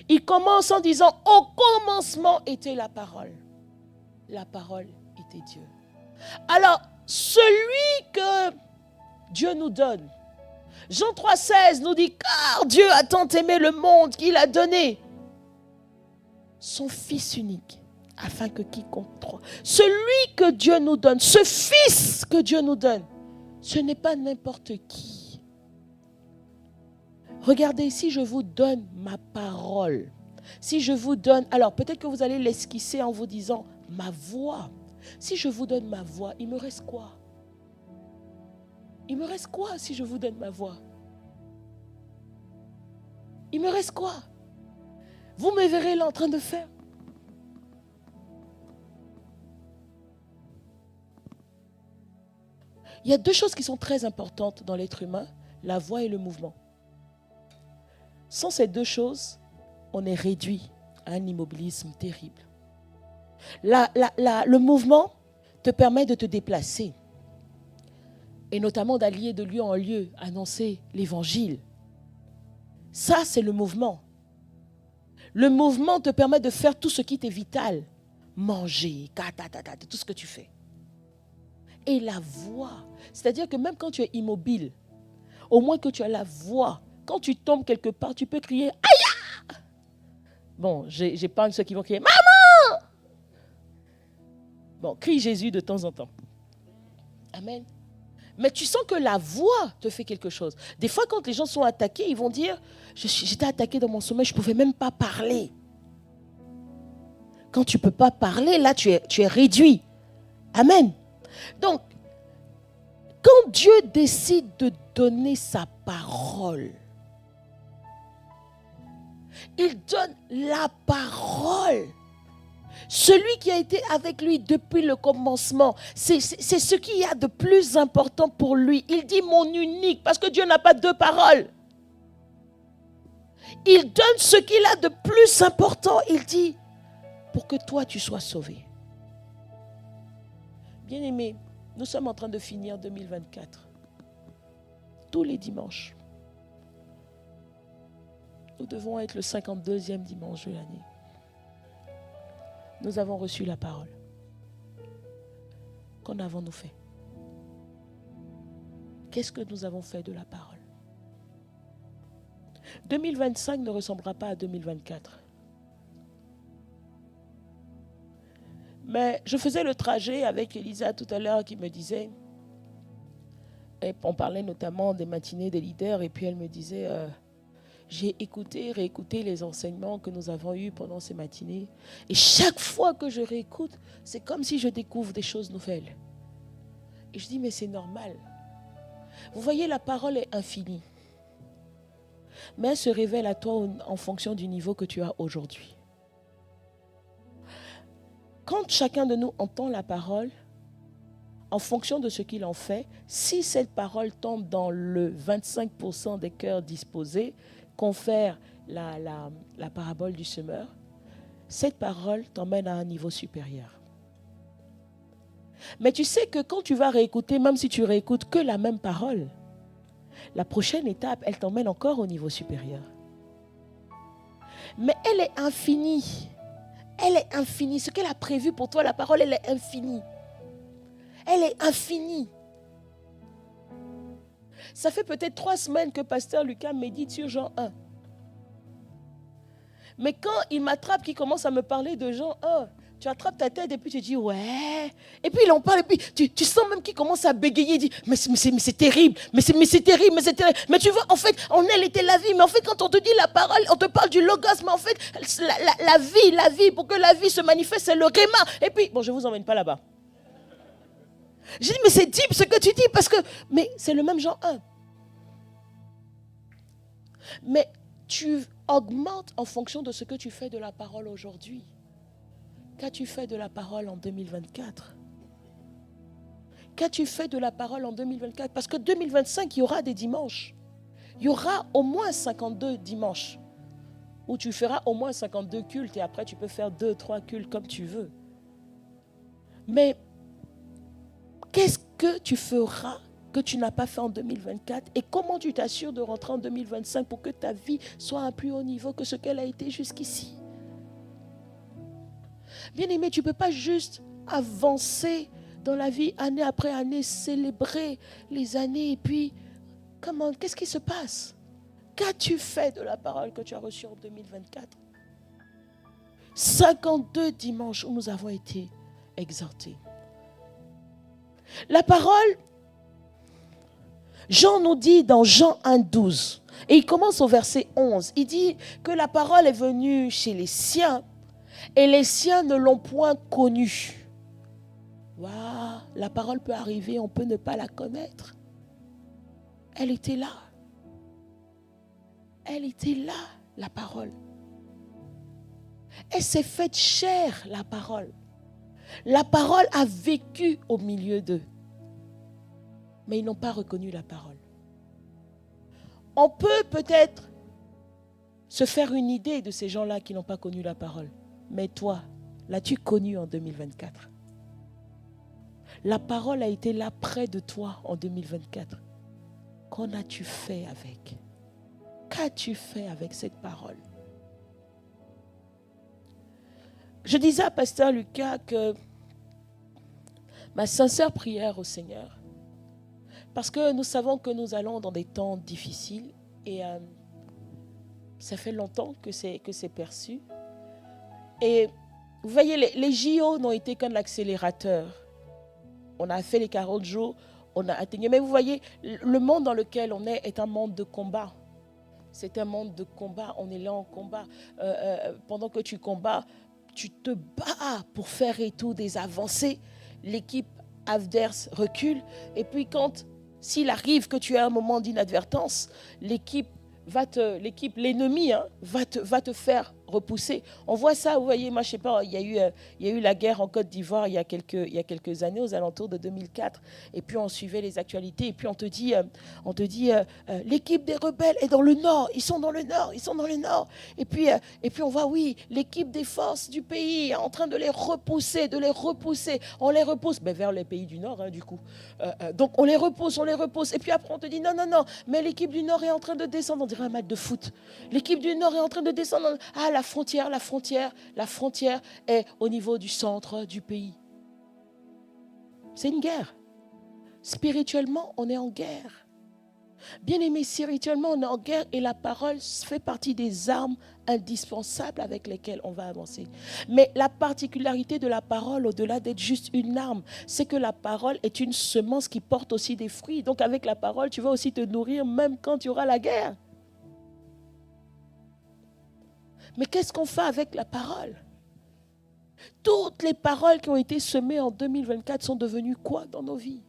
Il commence en disant, au commencement était la parole. La parole était Dieu. Alors, celui que Dieu nous donne, Jean 3,16 nous dit, car Dieu a tant aimé le monde qu'il a donné son Fils unique, afin que quiconque croit. Celui que Dieu nous donne, ce Fils que Dieu nous donne, ce n'est pas n'importe qui. Regardez, si je vous donne ma parole, si je vous donne, alors peut-être que vous allez l'esquisser en vous disant, ma voix. Si je vous donne ma voix, il me reste quoi? Il me reste quoi si je vous donne ma voix? Il me reste quoi? Vous me verrez là en train de faire. Il y a deux choses qui sont très importantes dans l'être humain, la voix et le mouvement. Sans ces deux choses, on est réduit à un immobilisme terrible. Le mouvement te permet de te déplacer et notamment d'aller de lieu en lieu, annoncer l'évangile. Ça, c'est le mouvement. Le mouvement te permet de faire tout ce qui t'est vital. Manger, tout ce que tu fais. Et la voix, c'est-à-dire que même quand tu es immobile, au moins que tu as la voix, quand tu tombes quelque part, tu peux crier « Aïe !» Bon, j'épargne ceux qui vont crier « Maman !» Bon, crie Jésus de temps en temps. Amen. Mais tu sens que la voix te fait quelque chose. Des fois, quand les gens sont attaqués, ils vont dire « J'étais attaqué dans mon sommeil, je ne pouvais même pas parler. » Quand tu ne peux pas parler, là, tu es réduit. Amen. Donc, quand Dieu décide de donner sa parole, il donne la parole. Celui qui a été avec lui depuis le commencement, c'est ce qu'il y a de plus important pour lui. Il dit mon unique, parce que Dieu n'a pas deux paroles. Il donne ce qu'il a de plus important. Il dit, pour que toi tu sois sauvé. Bien-aimés, nous sommes en train de finir 2024. Tous les dimanches. Nous devons être le 52e dimanche de l'année. Nous avons reçu la parole. Qu'en avons-nous fait? Qu'est-ce que nous avons fait de la parole? 2025 ne ressemblera pas à 2024. Mais je faisais le trajet avec Elisa tout à l'heure qui me disait, et on parlait notamment des matinées des leaders, et puis elle me disait, j'ai réécouté les enseignements que nous avons eus pendant ces matinées, et chaque fois que je réécoute, c'est comme si je découvre des choses nouvelles. Et je dis, mais c'est normal. Vous voyez, la parole est infinie, mais elle se révèle à toi en fonction du niveau que tu as aujourd'hui. Quand chacun de nous entend la parole, en fonction de ce qu'il en fait, si cette parole tombe dans le 25% des cœurs disposés, confère la parabole du semeur, cette parole t'emmène à un niveau supérieur. Mais tu sais que quand tu vas réécouter, même si tu réécoutes que la même parole, la prochaine étape, elle t'emmène encore au niveau supérieur. Mais elle est infinie. Elle est infinie. Ce qu'elle a prévu pour toi, la parole, elle est infinie. Elle est infinie. Ça fait peut-être 3 semaines que Pasteur Lucas médite sur Jean 1. Mais quand il m'attrape, qu'il commence à me parler de Jean 1, tu attrapes ta tête et puis tu dis ouais. Et puis il en parle et puis tu sens même qu'il commence à bégayer. Il dit mais c'est terrible, mais c'est terrible, mais c'est terrible. Mais tu vois, en fait, en elle était la vie. Mais en fait, quand on te dit la parole, on te parle du logos. Mais en fait, la vie, pour que la vie se manifeste, c'est le réma. Et puis, bon, je ne vous emmène pas là-bas. J'ai dit mais c'est deep ce que tu dis parce que, mais c'est le même Jean 1. Mais tu augmentes en fonction de ce que tu fais de la parole aujourd'hui. Qu'as-tu fait de la parole en 2024? Qu'as-tu fait de la parole en 2024? Parce que 2025, il y aura des dimanches. Il y aura au moins 52 dimanches où tu feras au moins 52 cultes et après tu peux faire 2, 3 cultes comme tu veux. Mais qu'est-ce que tu feras que tu n'as pas fait en 2024 et comment tu t'assures de rentrer en 2025 pour que ta vie soit à un plus haut niveau que ce qu'elle a été jusqu'ici? Bien-aimé, tu ne peux pas juste avancer dans la vie année après année, célébrer les années et puis, qu'est-ce qui se passe? Qu'as-tu fait de la parole que tu as reçue en 2024? 52 dimanches où nous avons été exhortés. La parole, Jean nous dit dans Jean 1,12, et il commence au verset 11, il dit que la parole est venue chez les siens et les siens ne l'ont point connue. Waouh, la parole peut arriver, on peut ne pas la connaître. Elle était là. Elle était là, la parole. Elle s'est faite chair, la parole. La parole a vécu au milieu d'eux. Mais ils n'ont pas reconnu la parole. On peut peut-être se faire une idée de ces gens-là qui n'ont pas connu la parole. Mais toi, l'as-tu connue en 2024? La parole a été là près de toi en 2024. Qu'en as-tu fait avec? Qu'as-tu fait avec cette parole? Je disais à Pasteur Lucas que ma sincère prière au Seigneur, parce que nous savons que nous allons dans des temps difficiles et ça fait longtemps que c'est perçu. Et vous voyez, les JO n'ont été qu'un accélérateur. On a fait les 40 jours, on a atteint. Mais vous voyez, le monde dans lequel on est un monde de combat. C'est un monde de combat, on est là en combat. Pendant que tu combats, tu te bats pour faire et tout des avancées. L'équipe adverse recule. Et puis s'il arrive que tu aies un moment d'inadvertance, l'ennemi va te faire repousser. On voit ça, vous voyez, moi je sais pas, il y a eu la guerre en Côte d'Ivoire il y a quelques années, aux alentours de 2004, et puis on suivait les actualités, et puis on te dit l'équipe des rebelles est dans le nord, ils sont dans le nord, et puis on voit, oui, l'équipe des forces du pays est en train de les repousser, on les repousse, mais vers les pays du nord, du coup. Donc on les repousse, et puis après on te dit non, mais l'équipe du nord est en train de descendre, on dirait un match de foot. L'équipe du nord est en train de descendre, la frontière est au niveau du centre du pays. C'est une guerre. Spirituellement, on est en guerre. Bien aimé, spirituellement, on est en guerre et la parole fait partie des armes indispensables avec lesquelles on va avancer. Mais la particularité de la parole, au-delà d'être juste une arme, c'est que la parole est une semence qui porte aussi des fruits. Donc avec la parole, tu vas aussi te nourrir même quand il y aura la guerre. Mais qu'est-ce qu'on fait avec la parole? Toutes les paroles qui ont été semées en 2024 sont devenues quoi dans nos vies?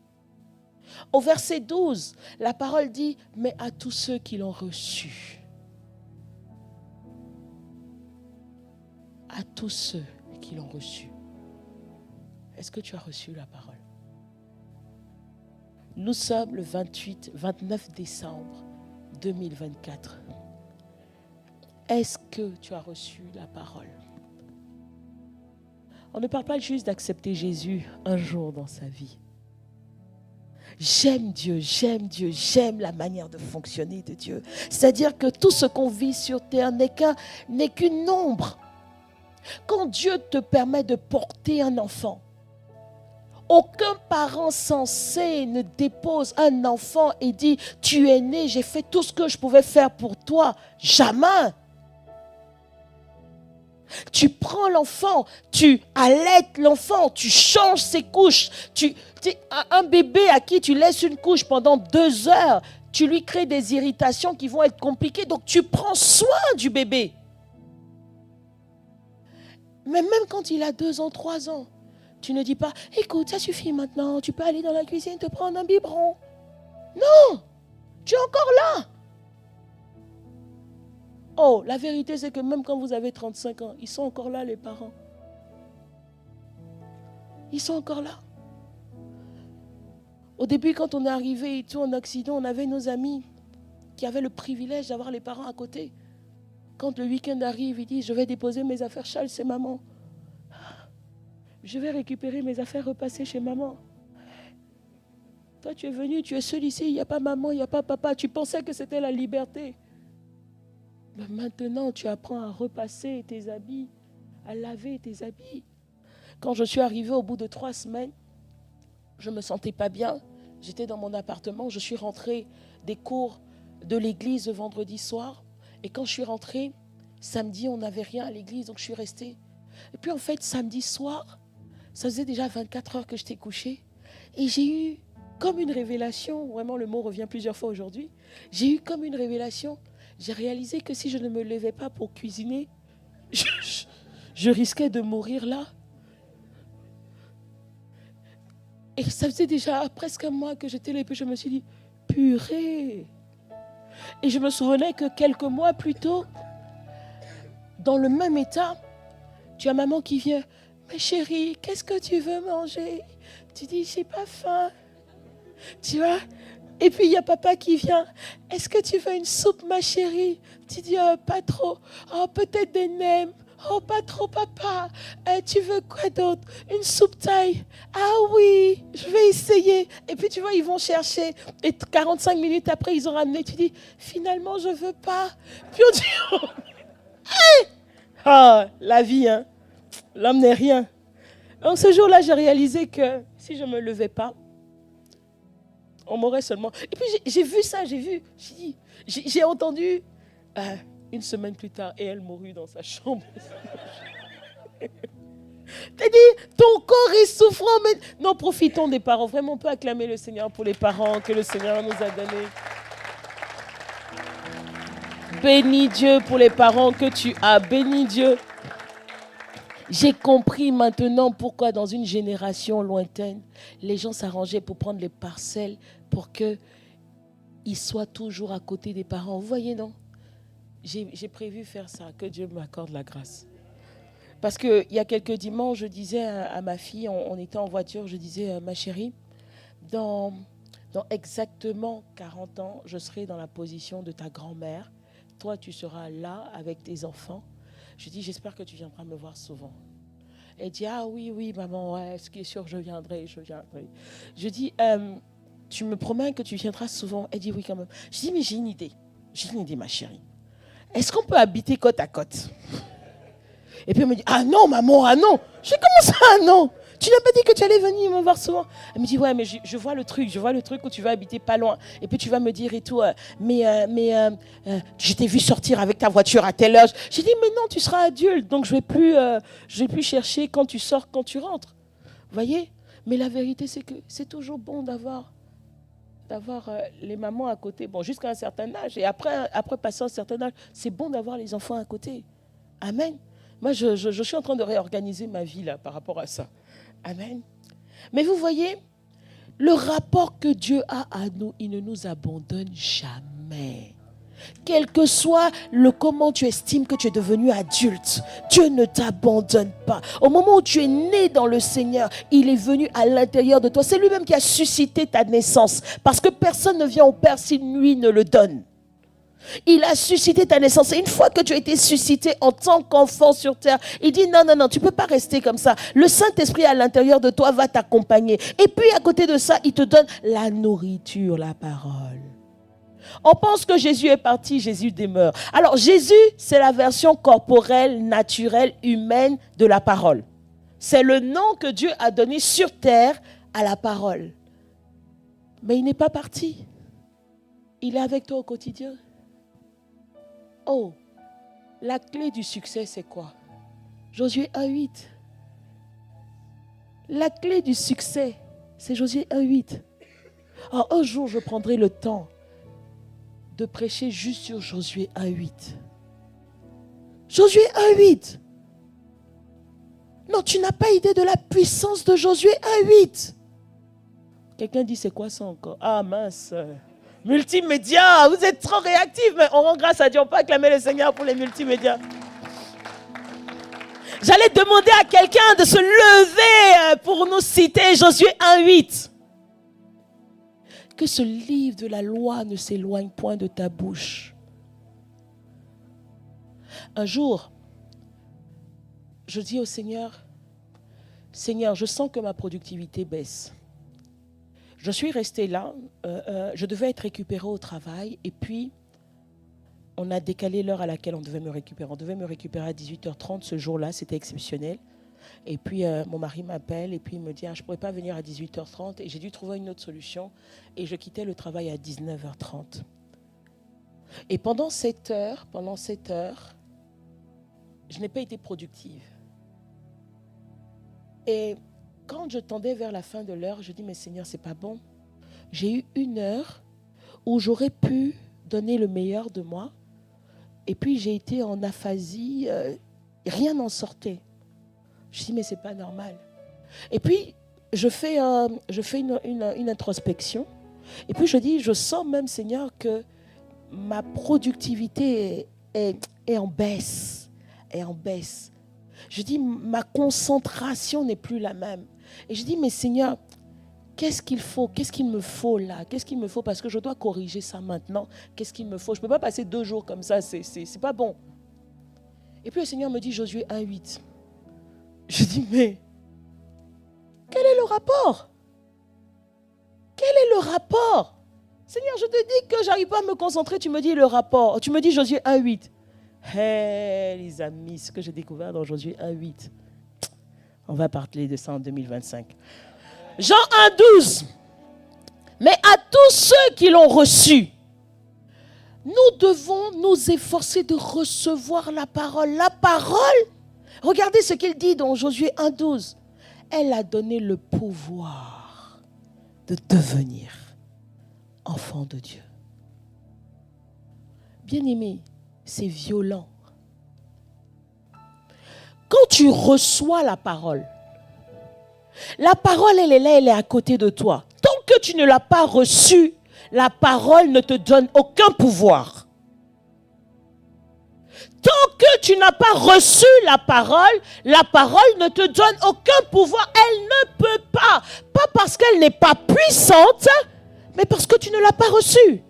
Au verset 12, la parole dit, mais à tous ceux qui l'ont reçu. À tous ceux qui l'ont reçu. Est-ce que tu as reçu la parole? Nous sommes le 29 décembre 2024. Est-ce que tu as reçu la parole? On ne parle pas juste d'accepter Jésus un jour dans sa vie. J'aime Dieu, j'aime la manière de fonctionner de Dieu. C'est-à-dire que tout ce qu'on vit sur terre n'est qu'une ombre. Quand Dieu te permet de porter un enfant, aucun parent censé ne dépose un enfant et dit « Tu es né, j'ai fait tout ce que je pouvais faire pour toi. » Jamais. Tu prends l'enfant, tu allaites l'enfant, tu changes ses couches. Un bébé à qui tu laisses une couche pendant 2 heures, tu lui crées des irritations qui vont être compliquées. Donc tu prends soin du bébé. Mais même quand il a 2 ans, 3 ans, tu ne dis pas, écoute, ça suffit maintenant, tu peux aller dans la cuisine te prendre un biberon. Non, tu es encore là. Oh, la vérité, c'est que même quand vous avez 35 ans, ils sont encore là, les parents. Ils sont encore là. Au début, quand on est arrivé et tout en Occident, on avait nos amis qui avaient le privilège d'avoir les parents à côté. Quand le week-end arrive, ils disent, je vais déposer mes affaires, Charles, c'est maman. Je vais récupérer mes affaires, repasser chez maman. Toi, tu es venu, tu es seul ici, il n'y a pas maman, il n'y a pas papa. Tu pensais que c'était la liberté. Mais maintenant, tu apprends à repasser tes habits, à laver tes habits. Quand je suis arrivée au bout de 3 semaines, je ne me sentais pas bien. J'étais dans mon appartement, je suis rentrée des cours de l'église le vendredi soir. Et quand je suis rentrée, samedi, on n'avait rien à l'église, donc je suis restée. Et puis en fait, samedi soir, ça faisait déjà 24 heures que j'étais couchée. Et j'ai eu comme une révélation, vraiment le mot revient plusieurs fois aujourd'hui. J'ai eu comme une révélation. J'ai réalisé que si je ne me levais pas pour cuisiner, je risquais de mourir là. Et ça faisait déjà presque un mois que j'étais là, et puis je me suis dit, purée. Et je me souvenais que quelques mois plus tôt, dans le même état, tu as maman qui vient, mais chérie, qu'est-ce que tu veux manger? Tu dis, j'ai pas faim. Tu vois? Et puis il y a papa qui vient, est-ce que tu veux une soupe, ma chérie? Tu dis, pas trop. Oh, peut-être des nems. Oh, pas trop, papa. Tu veux quoi d'autre? Une soupe thaï? Ah oui, je vais essayer. Et puis, tu vois, ils vont chercher. Et 45 minutes après, ils ont ramené. Tu dis, finalement, je ne veux pas. Puis on dit, oh, hey! Ah, la vie, hein. L'homme n'est rien. Donc, ce jour-là, j'ai réalisé que si je ne me levais pas, on m'aurait seulement... Et puis, j'ai vu ça, j'ai entendu... une semaine plus tard, et elle mourut dans sa chambre. T'as dit, ton corps est souffrant, mais... Non, profitons des parents. Vraiment, on peut acclamer le Seigneur pour les parents que le Seigneur nous a donnés. Bénis Dieu pour les parents que tu as. Bénis Dieu. J'ai compris maintenant pourquoi dans une génération lointaine, les gens s'arrangeaient pour prendre les parcelles pour qu'ils soient toujours à côté des parents. Vous voyez, non? J'ai prévu faire ça, que Dieu m'accorde la grâce. Parce qu'il y a quelques dimanches, je disais à ma fille, on était en voiture, je disais, ma chérie, dans exactement 40 ans, je serai dans la position de ta grand-mère. Toi, tu seras là avec tes enfants. Je dis, j'espère que tu viendras me voir souvent. Elle dit, ah oui, maman, ouais, ce qui est sûr, je viendrai. Je dis, tu me promets que tu viendras souvent? Elle dit, oui, quand même. Je dis, mais j'ai une idée, ma chérie. Est-ce qu'on peut habiter côte à côte? Et puis elle me dit, ah non, maman, ah non. Je dis, comment ça, ah non? Tu n'as pas dit que tu allais venir me voir souvent? Elle me dit, ouais, mais je vois le truc où tu vas habiter pas loin. Et puis tu vas me dire et tout, je t'ai vu sortir avec ta voiture à telle heure. J'ai dit, mais non, tu seras adulte, donc je vais plus chercher quand tu sors, quand tu rentres. Vous voyez? Mais la vérité, c'est que c'est toujours bon d'avoir les mamans à côté. Bon, jusqu'à un certain âge. Et après passer un certain âge, c'est bon d'avoir les enfants à côté. Amen. Moi, je suis en train de réorganiser ma vie là par rapport à ça. Amen. Mais vous voyez, le rapport que Dieu a à nous, il ne nous abandonne jamais. Quel que soit comment tu estimes que tu es devenu adulte, Dieu ne t'abandonne pas. Au moment où tu es né dans le Seigneur, il est venu à l'intérieur de toi. C'est lui-même qui a suscité ta naissance. Parce que personne ne vient au Père si lui ne le donne. Il a suscité ta naissance. Et une fois que tu as été suscité en tant qu'enfant sur terre, il dit non, tu ne peux pas rester comme ça. Le Saint-Esprit à l'intérieur de toi va t'accompagner. Et puis à côté de ça, il te donne la nourriture, la parole. On pense que Jésus est parti, Jésus demeure. Alors Jésus, c'est la version corporelle, naturelle, humaine de la parole. C'est le nom que Dieu a donné sur terre à la parole. Mais il n'est pas parti. Il est avec toi au quotidien. Oh, la clé du succès, c'est quoi? Josué 1:8. La clé du succès, c'est Josué 1:8. Alors, un jour, je prendrai le temps de prêcher juste sur Josué 1:8. Josué 1:8. Non, tu n'as pas idée de la puissance de Josué 1:8. Quelqu'un dit, c'est quoi ça encore? Ah mince. Multimédia, vous êtes trop réactifs, mais on rend grâce à Dieu. On peut acclamer le Seigneur pour les multimédias. J'allais demander à quelqu'un de se lever pour nous citer Josué 1:8. Que ce livre de la loi ne s'éloigne point de ta bouche. Un jour, je dis au Seigneur, Seigneur, je sens que ma productivité baisse. Je suis restée là, je devais être récupérée au travail et puis on a décalé l'heure à laquelle on devait me récupérer. On devait me récupérer à 18h30 ce jour-là, c'était exceptionnel. Et puis mon mari m'appelle et puis il me dit je ne pourrais pas venir à 18h30 et j'ai dû trouver une autre solution et je quittais le travail à 19h30. Et pendant 7 heures, je n'ai pas été productive. Et quand je tendais vers la fin de l'heure, je dis mais Seigneur, c'est pas bon. J'ai eu 1 heure où j'aurais pu donner le meilleur de moi. Et puis j'ai été en aphasie, rien n'en sortait. Je dis mais c'est pas normal. Et puis je fais une introspection. Et puis je dis, je sens même Seigneur que ma productivité est en baisse. Est en baisse. Je dis, ma concentration n'est plus la même. Et je dis, mais Seigneur, qu'est-ce qu'il faut? Qu'est-ce qu'il me faut là? Qu'est-ce qu'il me faut? Parce que je dois corriger ça maintenant. Qu'est-ce qu'il me faut? Je ne peux pas passer 2 jours comme ça, c'est pas bon. Et puis le Seigneur me dit, Josué 1:8. Je dis, mais quel est le rapport? Quel est le rapport? Seigneur, je te dis que j'arrive pas à me concentrer, tu me dis le rapport. Tu me dis Josué 1:8. Hey, les amis, ce que j'ai découvert dans Josué 1:8. On va parler de ça en 2025. Jean 1:12. Mais à tous ceux qui l'ont reçu, nous devons nous efforcer de recevoir la parole. La parole, regardez ce qu'il dit dans Josué 1:12. Elle a donné le pouvoir de devenir enfant de Dieu. Bien-aimé, c'est violent. Quand tu reçois la parole, elle est là, elle est à côté de toi. Tant que tu ne l'as pas reçue, la parole ne te donne aucun pouvoir. Tant que tu n'as pas reçu la parole ne te donne aucun pouvoir. Elle ne peut pas. Pas parce qu'elle n'est pas puissante, mais parce que tu ne l'as pas reçue.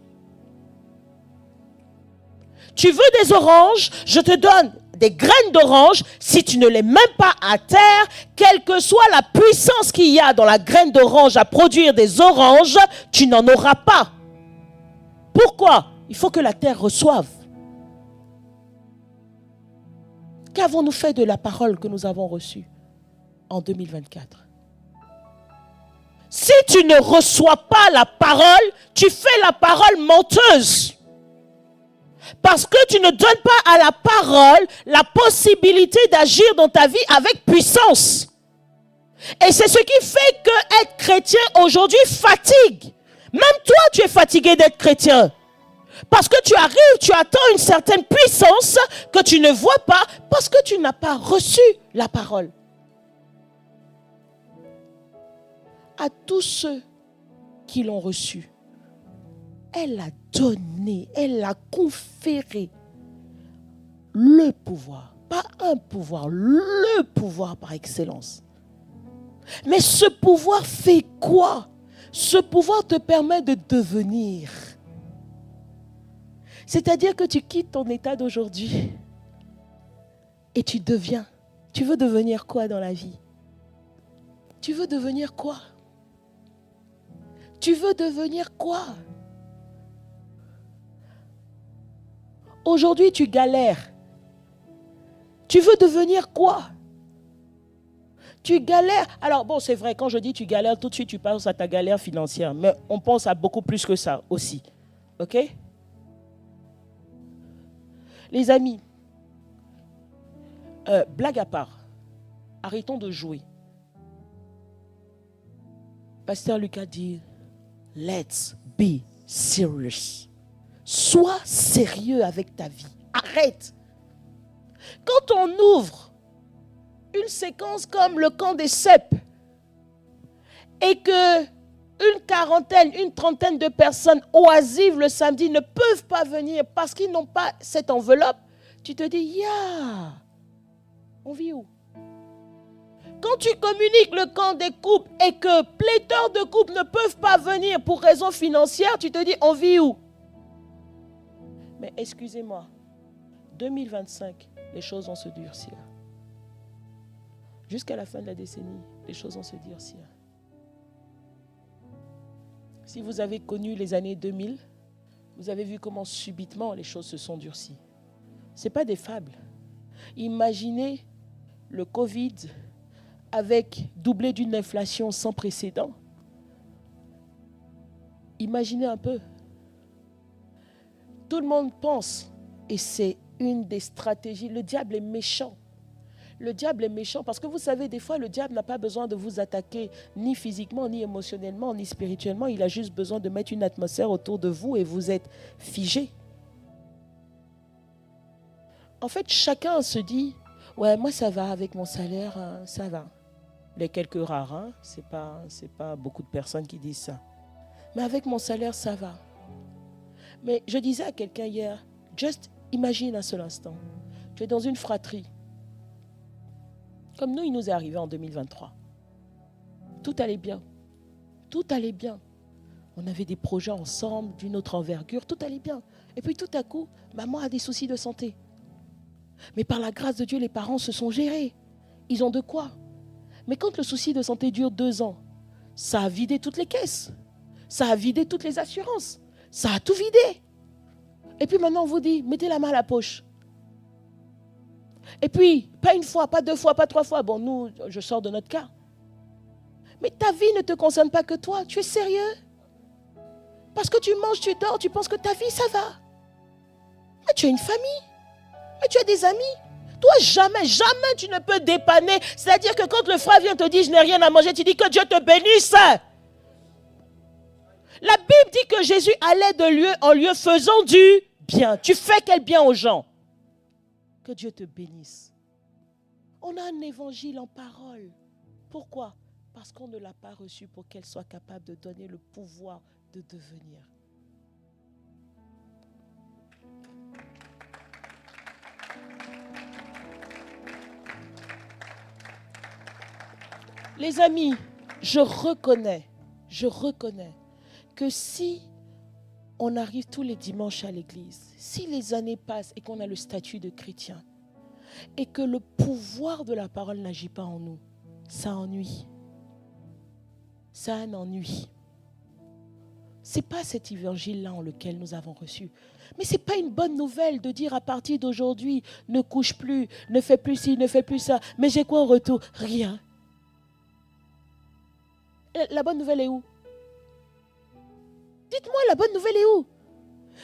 Tu veux des oranges, je te donne des graines d'orange. Si tu ne les mets pas à terre, quelle que soit la puissance qu'il y a dans la graine d'orange à produire des oranges, tu n'en auras pas. Pourquoi? Il faut que la terre reçoive. Qu'avons-nous fait de la parole que nous avons reçue en 2024? Si tu ne reçois pas la parole, tu fais la parole menteuse. Parce que tu ne donnes pas à la parole la possibilité d'agir dans ta vie avec puissance. Et c'est ce qui fait que être chrétien aujourd'hui fatigue. Même toi, tu es fatigué d'être chrétien. Parce que tu arrives, tu attends une certaine puissance que tu ne vois pas parce que tu n'as pas reçu la parole. À tous ceux qui l'ont reçu, elle a donné, elle a conféré le pouvoir. Pas un pouvoir, le pouvoir par excellence. Mais ce pouvoir fait quoi? Ce pouvoir te permet de devenir. C'est-à-dire que tu quittes ton état d'aujourd'hui et tu deviens. Tu veux devenir quoi dans la vie? Tu veux devenir quoi? Tu veux devenir quoi? Aujourd'hui, tu galères. Tu veux devenir quoi? Tu galères. Alors bon, c'est vrai, quand je dis tu galères, tout de suite tu penses à ta galère financière. Mais on pense à beaucoup plus que ça aussi. Ok? Les amis, blague à part, arrêtons de jouer. Pasteur Lucas dit, let's be serious. Sois sérieux avec ta vie. Arrête. Quand on ouvre une séquence comme le camp des cèpes et que une quarantaine, une trentaine de personnes oisives le samedi ne peuvent pas venir parce qu'ils n'ont pas cette enveloppe, tu te dis, on vit où? Quand tu communiques le camp des couples et que pléthore de couples ne peuvent pas venir pour raisons financières, tu te dis, on vit où? Mais excusez-moi, 2025, les choses vont se durcir. Jusqu'à la fin de la décennie, les choses vont se durcir. Si vous avez connu les années 2000, vous avez vu comment subitement les choses se sont durcies. Ce n'est pas des fables. Imaginez le Covid avec doublé d'une inflation sans précédent. Imaginez un peu. Tout le monde pense, et c'est une des stratégies, le diable est méchant. Le diable est méchant parce que vous savez, des fois, le diable n'a pas besoin de vous attaquer ni physiquement, ni émotionnellement, ni spirituellement. Il a juste besoin de mettre une atmosphère autour de vous et vous êtes figé. En fait, chacun se dit, ouais, moi ça va avec mon salaire, hein, ça va. Les quelques rares, hein, c'est pas beaucoup de personnes qui disent ça. Mais avec mon salaire, ça va. Mais je disais à quelqu'un hier, just imagine un seul instant. Tu es dans une fratrie. Comme nous, il nous est arrivé en 2023. Tout allait bien. Tout allait bien. On avait des projets ensemble, d'une autre envergure, tout allait bien. Et puis tout à coup, maman a des soucis de santé. Mais par la grâce de Dieu, les parents se sont gérés. Ils ont de quoi. Mais quand le souci de santé dure 2 ans, ça a vidé toutes les caisses. Ça a vidé toutes les assurances. Ça a tout vidé. Et puis maintenant, on vous dit, mettez la main à la poche. Et puis, pas une fois, pas 2 fois, pas 3 fois. Bon, nous, je sors de notre cas. Mais ta vie ne te concerne pas que toi. Tu es sérieux? Parce que tu manges, tu dors, tu penses que ta vie, ça va. Mais tu as une famille. Mais tu as des amis. Toi, jamais, jamais tu ne peux dépanner. C'est-à-dire que quand le frère vient te dire, je n'ai rien à manger, tu dis que Dieu te bénisse. La Bible dit que Jésus allait de lieu en lieu faisant du bien. Tu fais quel bien aux gens? Que Dieu te bénisse. On a un évangile en parole. Pourquoi? Parce qu'on ne l'a pas reçu pour qu'elle soit capable de donner le pouvoir de devenir. Les amis, je reconnais que si on arrive tous les dimanches à l'église, si les années passent et qu'on a le statut de chrétien, et que le pouvoir de la parole n'agit pas en nous, ça ennuie. Ça un ennui. Ce n'est pas cet évangile-là en lequel nous avons reçu. Mais ce n'est pas une bonne nouvelle de dire à partir d'aujourd'hui, ne couche plus, ne fais plus ci, ne fais plus ça. Mais j'ai quoi en retour? Rien. La bonne nouvelle est où? Dites-moi, la bonne nouvelle est où?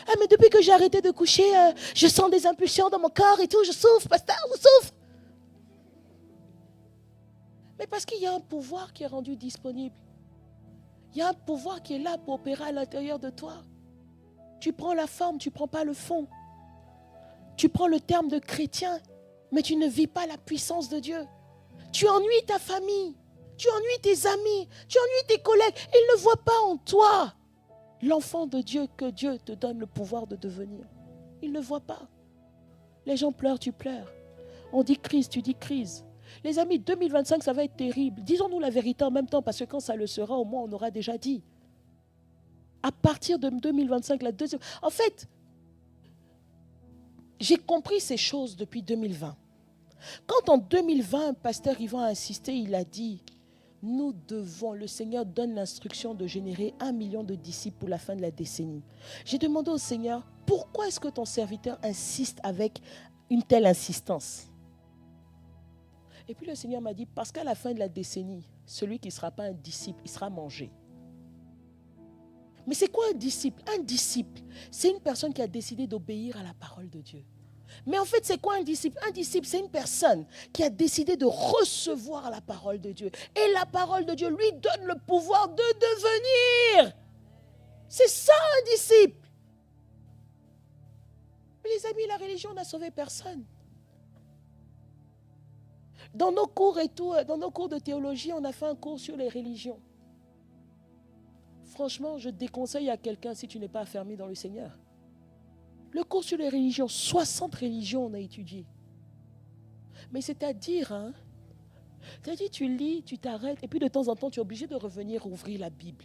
Ah, mais depuis que j'ai arrêté de coucher, je sens des impulsions dans mon corps et tout, je souffre, pasteur, je souffre. Mais parce qu'il y a un pouvoir qui est rendu disponible. Il y a un pouvoir qui est là pour opérer à l'intérieur de toi. Tu prends la forme, tu ne prends pas le fond. Tu prends le terme de chrétien, mais tu ne vis pas la puissance de Dieu. Tu ennuies ta famille, tu ennuies tes amis, tu ennuies tes collègues. Ils ne voient pas en toi l'enfant de Dieu que Dieu te donne le pouvoir de devenir. Ils ne voient pas. Les gens pleurent, tu pleures. On dit crise, tu dis crise. Les amis, 2025, ça va être terrible. Disons-nous la vérité en même temps, parce que quand ça le sera, au moins on aura déjà dit. À partir de 2025, la deuxième... En fait, j'ai compris ces choses depuis 2020. Quand en 2020, pasteur Yvan a insisté, il a dit, nous devons, le Seigneur donne l'instruction de générer 1 million de disciples pour la fin de la décennie. J'ai demandé au Seigneur, pourquoi est-ce que ton serviteur insiste avec une telle insistance? Et puis le Seigneur m'a dit, parce qu'à la fin de la décennie, celui qui ne sera pas un disciple, il sera mangé. Mais c'est quoi un disciple? Un disciple, c'est une personne qui a décidé d'obéir à la parole de Dieu. Mais en fait, c'est quoi un disciple? Un disciple, c'est une personne qui a décidé de recevoir la parole de Dieu. Et la parole de Dieu lui donne le pouvoir de devenir. C'est ça un disciple. Mais les amis, la religion n'a sauvé personne. Dans nos cours et tout, dans nos cours de théologie, on a fait un cours sur les religions. Franchement, je déconseille à quelqu'un si tu n'es pas affermi dans le Seigneur. Le cours sur les religions, 60 religions on a étudié. Mais c'est-à-dire, C'est-à-dire, tu lis, tu t'arrêtes, et puis de temps en temps, tu es obligé de revenir ouvrir la Bible.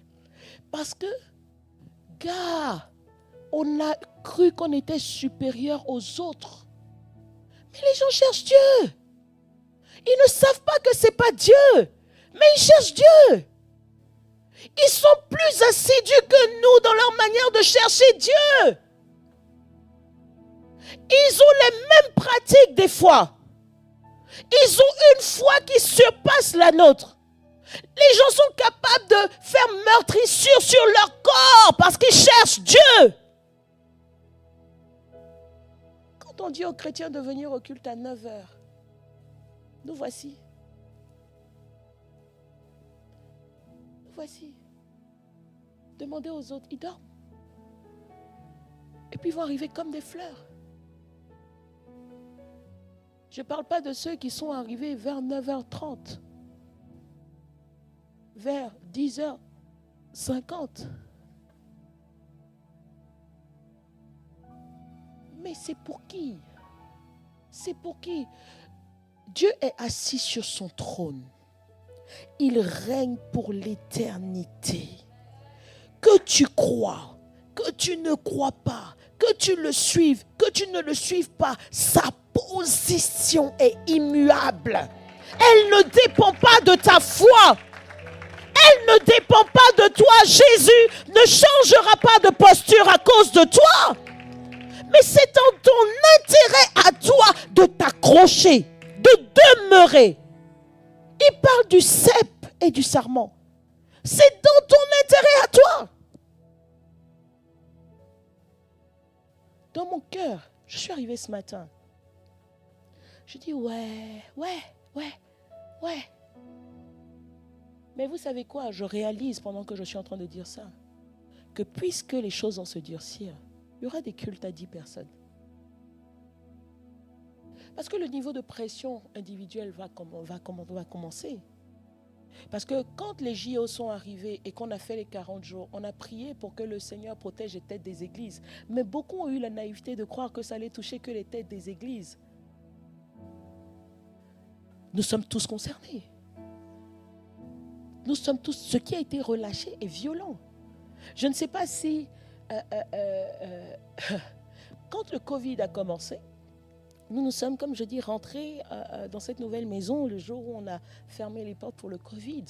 Parce que, gars, on a cru qu'on était supérieur aux autres. Mais les gens cherchent Dieu. Ils ne savent pas que ce n'est pas Dieu, mais ils cherchent Dieu. Ils sont plus assidus que nous dans leur manière de chercher Dieu. Ils ont les mêmes pratiques des fois. Ils ont une foi qui surpasse la nôtre. Les gens sont capables de faire meurtrissure sur leur corps parce qu'ils cherchent Dieu. Quand on dit aux chrétiens de venir au culte à 9h, nous voici. Nous voici. Demandez aux autres, ils dorment. Et puis ils vont arriver comme des fleurs. Je ne parle pas de ceux qui sont arrivés vers 9h30, vers 10h50. Mais c'est pour qui? C'est pour qui? Dieu est assis sur son trône. Il règne pour l'éternité. Que tu crois, que tu ne crois pas, que tu le suives, que tu ne le suives pas, sa position est immuable. Elle ne dépend pas de ta foi. Elle ne dépend pas de toi. Jésus ne changera pas de posture à cause de toi. Mais c'est en ton intérêt à toi de t'accrocher, de demeurer. Il parle du cep et du sarment. C'est dans ton intérêt à toi. Dans mon cœur, je suis arrivée ce matin. Je dis ouais. Mais vous savez quoi? Je réalise pendant que je suis en train de dire ça, que puisque les choses vont se durcir, il y aura des cultes à 10 personnes. Parce que le niveau de pression individuelle va commencer. Parce que quand les JO sont arrivés et qu'on a fait les 40 jours, on a prié pour que le Seigneur protège les têtes des églises. Mais beaucoup ont eu la naïveté de croire que ça allait toucher que les têtes des églises. Nous sommes tous concernés. Nous sommes tous... Ce qui a été relâché est violent. Je ne sais pas si... quand le Covid a commencé, nous sommes, comme je dis, rentrés dans cette nouvelle maison le jour où on a fermé les portes pour le Covid.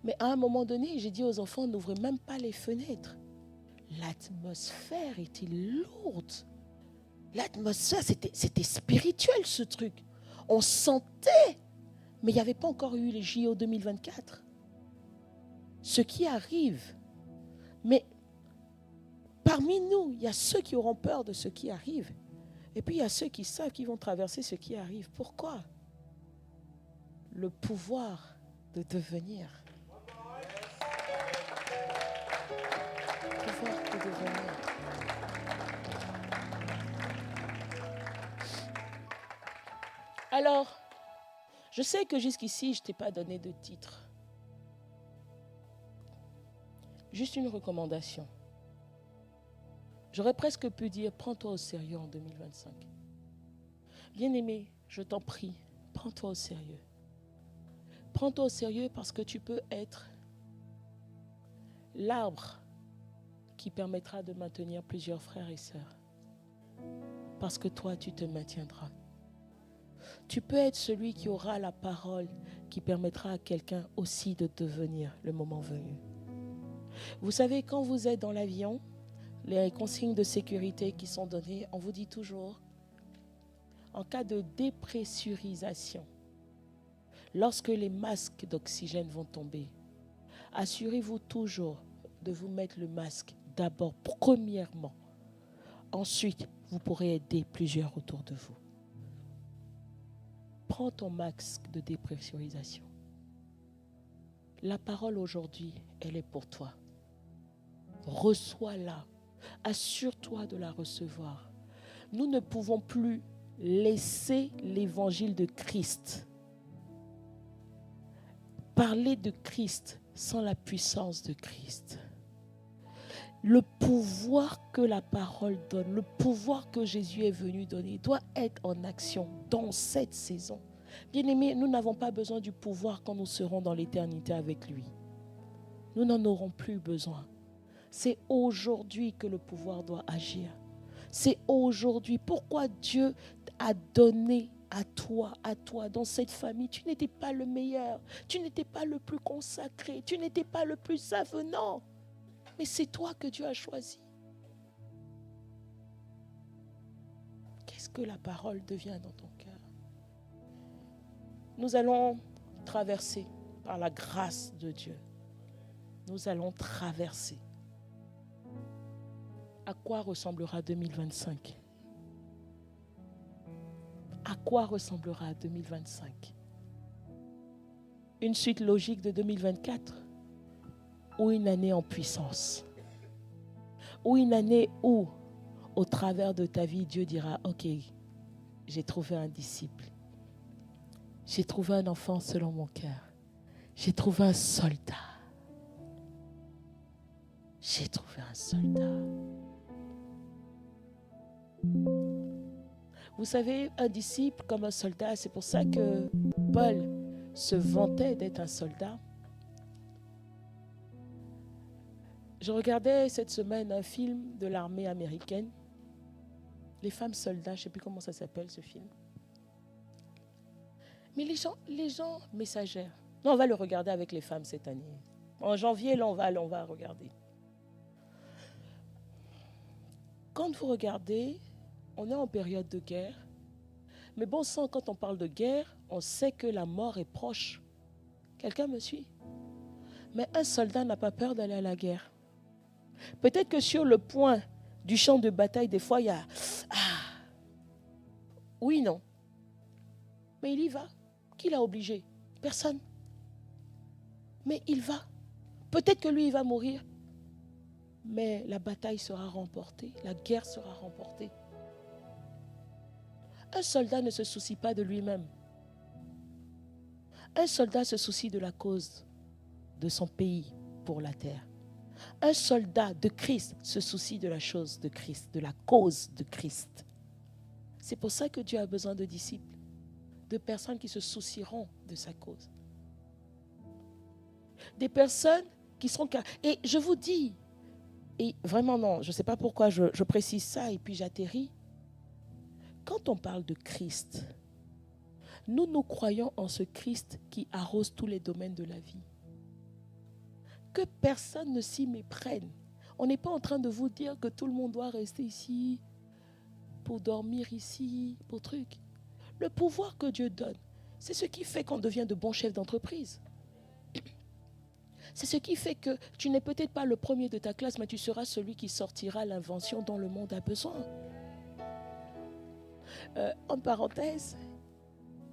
Mais à un moment donné, j'ai dit aux enfants, n'ouvrez même pas les fenêtres. L'atmosphère était lourde. L'atmosphère, c'était spirituel ce truc. On sentait, mais il n'y avait pas encore eu les JO 2024. Ce qui arrive, mais parmi nous, il y a ceux qui auront peur de ce qui arrive. Et puis il y a ceux qui savent qu'ils vont traverser ce qui arrive. Pourquoi? Le pouvoir de devenir. Le pouvoir de devenir. Alors, je sais que jusqu'ici, je ne t'ai pas donné de titre. Juste une recommandation. J'aurais presque pu dire, prends-toi au sérieux en 2025. Bien-aimé, je t'en prie, prends-toi au sérieux. Prends-toi au sérieux parce que tu peux être l'arbre qui permettra de maintenir plusieurs frères et sœurs. Parce que toi, tu te maintiendras. Tu peux être celui qui aura la parole qui permettra à quelqu'un aussi de devenir le moment venu. Vous savez, quand vous êtes dans l'avion, les consignes de sécurité qui sont données, on vous dit toujours, en cas de dépressurisation, lorsque les masques d'oxygène vont tomber, assurez-vous toujours de vous mettre le masque d'abord, premièrement. Ensuite, vous pourrez aider plusieurs autour de vous. Prends ton masque de dépressurisation. La parole aujourd'hui, elle est pour toi. Reçois-la. Assure-toi de la recevoir. Nous ne pouvons plus laisser l'évangile de Christ. Parler de Christ sans la puissance de Christ. Le pouvoir que la parole donne, le pouvoir que Jésus est venu donner doit être en action dans cette saison. Bien-aimés, nous n'avons pas besoin du pouvoir quand nous serons dans l'éternité avec lui. Nous n'en aurons plus besoin. C'est aujourd'hui que le pouvoir doit agir. C'est aujourd'hui. Pourquoi Dieu a donné à toi, dans cette famille? Tu n'étais pas le meilleur. Tu n'étais pas le plus consacré. Tu n'étais pas le plus avenant. Mais c'est toi que Dieu a choisi. Qu'est-ce que la parole devient dans ton cœur? Nous allons traverser par la grâce de Dieu. Nous allons traverser. À quoi ressemblera 2025? À quoi ressemblera 2025? Une suite logique de 2024? Ou une année en puissance? Ou une année où, au travers de ta vie, Dieu dira, ok, j'ai trouvé un disciple. J'ai trouvé un enfant selon mon cœur. J'ai trouvé un soldat. J'ai trouvé un soldat. Vous savez, un disciple comme un soldat, c'est pour ça que Paul se vantait d'être un soldat. Je regardais cette semaine un film de l'armée américaine. Les femmes soldats, je ne sais plus comment ça s'appelle ce film. Mais les gens messagères. Non, on va le regarder avec les femmes cette année. En janvier, là, on va regarder. Quand vous regardez, on est en période de guerre. Mais bon sang, quand on parle de guerre, on sait que la mort est proche. Quelqu'un me suit? Mais un soldat n'a pas peur d'aller à la guerre. Peut-être que sur le point du champ de bataille, des fois, il y a... oui, non. Mais il y va. Qui l'a obligé? Personne. Mais il va. Peut-être que lui, il va mourir. Mais la bataille sera remportée. La guerre sera remportée. Un soldat ne se soucie pas de lui-même. Un soldat se soucie de la cause de son pays pour la terre. Un soldat de Christ se soucie de la chose de Christ, de la cause de Christ. C'est pour ça que Dieu a besoin de disciples, de personnes qui se soucieront de sa cause. Des personnes qui seront... Et je vous dis, et vraiment non, je ne sais pas pourquoi je précise ça et puis j'atterris. Quand on parle de Christ, nous croyons en ce Christ qui arrose tous les domaines de la vie. Que personne ne s'y méprenne. On n'est pas en train de vous dire que tout le monde doit rester ici, pour dormir ici, pour truc. Le pouvoir que Dieu donne, c'est ce qui fait qu'on devient de bons chefs d'entreprise. C'est ce qui fait que tu n'es peut-être pas le premier de ta classe, mais tu seras celui qui sortira l'invention dont le monde a besoin. En parenthèse,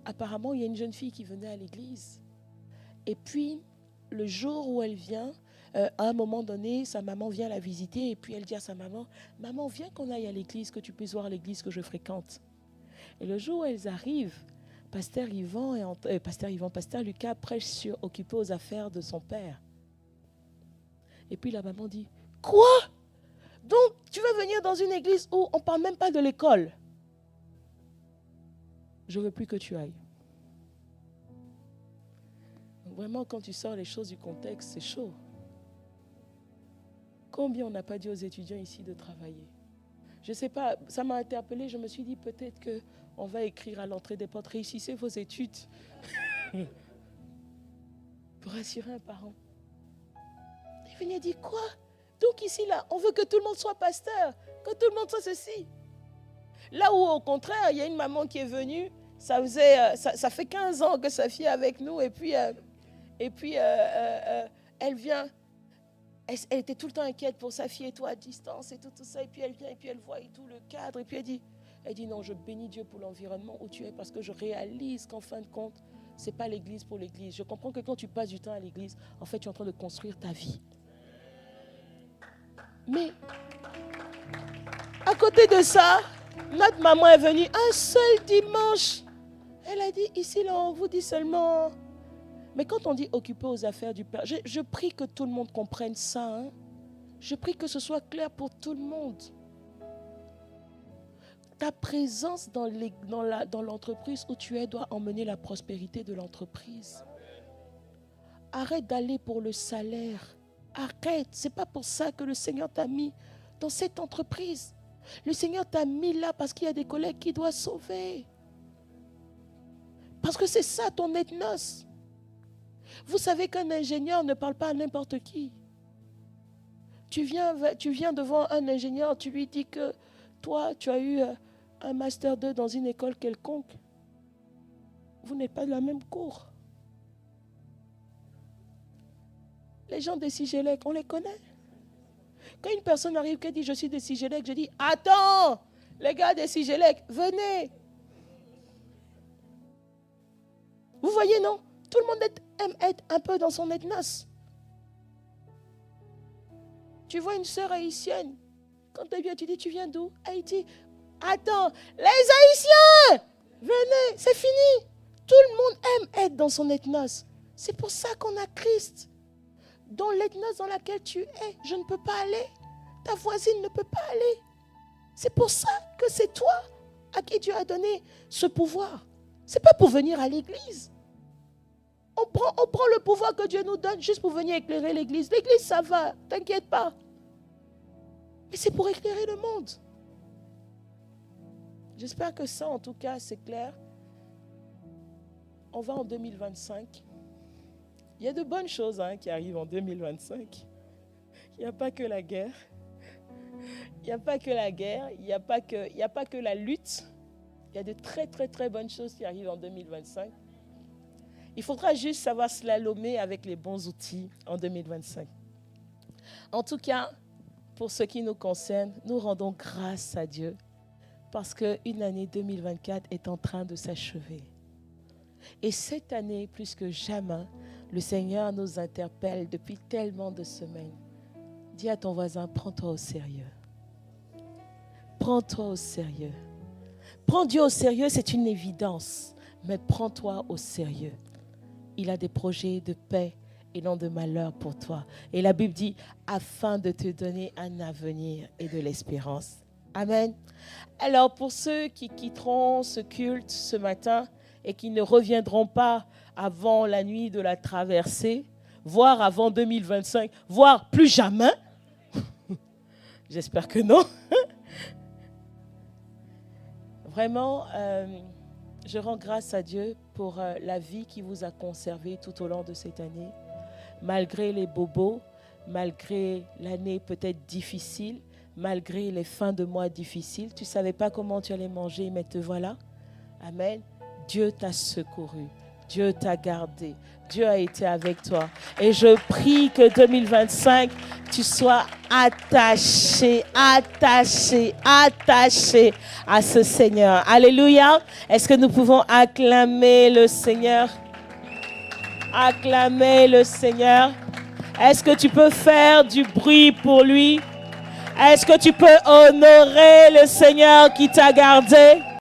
apparemment, il y a une jeune fille qui venait à l'église. Et puis, le jour où elle vient, à un moment donné, sa maman vient la visiter et puis elle dit à sa maman, « Maman, viens qu'on aille à l'église, que tu puisses voir l'église que je fréquente. » Et le jour où elles arrivent, Pasteur Lucas prêche sur occupé aux affaires de son père. Et puis la maman dit, « Quoi? Donc, tu veux venir dans une église où on ne parle même pas de l'école? Je ne veux plus que tu ailles. » Vraiment, quand tu sors les choses du contexte, c'est chaud. Combien on n'a pas dit aux étudiants ici de travailler? Je ne sais pas, ça m'a interpellée. Je me suis dit peut-être qu'on va écrire à l'entrée des portes, réussissez vos études pour assurer un parent. Il venait dire quoi? Donc ici, là, on veut que tout le monde soit pasteur, que tout le monde soit ceci. Là où, au contraire, il y a une maman qui est venue, ça fait 15 ans que sa fille est avec nous, et puis elle vient, elle était tout le temps inquiète pour sa fille et tout à distance et tout ça, et puis elle vient et puis elle voit et tout le cadre, et puis elle dit non, je bénis Dieu pour l'environnement où tu es, parce que je réalise qu'en fin de compte, c'est pas l'église pour l'église. Je comprends que quand tu passes du temps à l'église, en fait, tu es en train de construire ta vie. Mais à côté de ça, notre maman est venue un seul dimanche. Elle a dit, ici, là, on vous dit seulement... Mais quand on dit occuper aux affaires du Père, je prie que tout le monde comprenne ça. Hein? Je prie que ce soit clair pour tout le monde. ta présence dans l'entreprise où tu es doit emmener la prospérité de l'entreprise. Arrête d'aller pour le salaire. Arrête. Ce n'est pas pour ça que le Seigneur t'a mis dans cette entreprise. Le Seigneur t'a mis là parce qu'il y a des collègues qu'il doit sauver. Parce que c'est ça ton ethnos. Vous savez qu'un ingénieur ne parle pas à n'importe qui. Tu viens devant un ingénieur, tu lui dis que toi, tu as eu un Master 2 dans une école quelconque. Vous n'êtes pas de la même cour. Les gens des Sigélec, on les connaît. Quand une personne arrive qui dit « Je suis des Sigélec », je dis « Attends, les gars des Sigélec, venez !» Vous voyez, non? Tout le monde aime être un peu dans son ethnos. Tu vois une sœur haïtienne. Quand tu viens, tu dis, tu viens d'où? Haïti. Attends, les Haïtiens, venez, c'est fini. Tout le monde aime être dans son ethnos. C'est pour ça qu'on a Christ. Dans l'ethnos dans laquelle tu es, je ne peux pas aller. Ta voisine ne peut pas aller. C'est pour ça que c'est toi à qui Dieu a donné ce pouvoir. Ce n'est pas pour venir à l'église. On prend le pouvoir que Dieu nous donne juste pour venir éclairer l'église. L'église, ça va, t'inquiète pas. Mais c'est pour éclairer le monde. J'espère que ça, en tout cas, c'est clair. On va en 2025. Il y a de bonnes choses qui arrivent en 2025. Il n'y a pas que la guerre. Il n'y a pas que la guerre. Il n'y a pas que la lutte. Il y a de très, très, très bonnes choses qui arrivent en 2025. Il faudra juste savoir slalomer avec les bons outils en 2025. En tout cas, pour ce qui nous concerne, nous rendons grâce à Dieu parce qu'une année 2024 est en train de s'achever. Et cette année, plus que jamais, le Seigneur nous interpelle depuis tellement de semaines. Dis à ton voisin, prends-toi au sérieux. Prends-toi au sérieux. Prends Dieu au sérieux, c'est une évidence, mais prends-toi au sérieux. Il a des projets de paix et non de malheur pour toi. Et la Bible dit, afin de te donner un avenir et de l'espérance. Amen. Alors, pour ceux qui quitteront ce culte ce matin et qui ne reviendront pas avant la nuit de la traversée, voire avant 2025, voire plus jamais, j'espère que non. Vraiment, je rends grâce à Dieu pour la vie qui vous a conservé tout au long de cette année. Malgré les bobos, malgré l'année peut-être difficile, malgré les fins de mois difficiles, tu ne savais pas comment tu allais manger, mais te voilà. Amen. Dieu t'a secouru. Dieu t'a gardé. Dieu a été avec toi. Et je prie que 2025, tu sois attaché à ce Seigneur. Alléluia. Est-ce que nous pouvons acclamer le Seigneur? Acclamer le Seigneur. Est-ce que tu peux faire du bruit pour lui? Est-ce que tu peux honorer le Seigneur qui t'a gardé?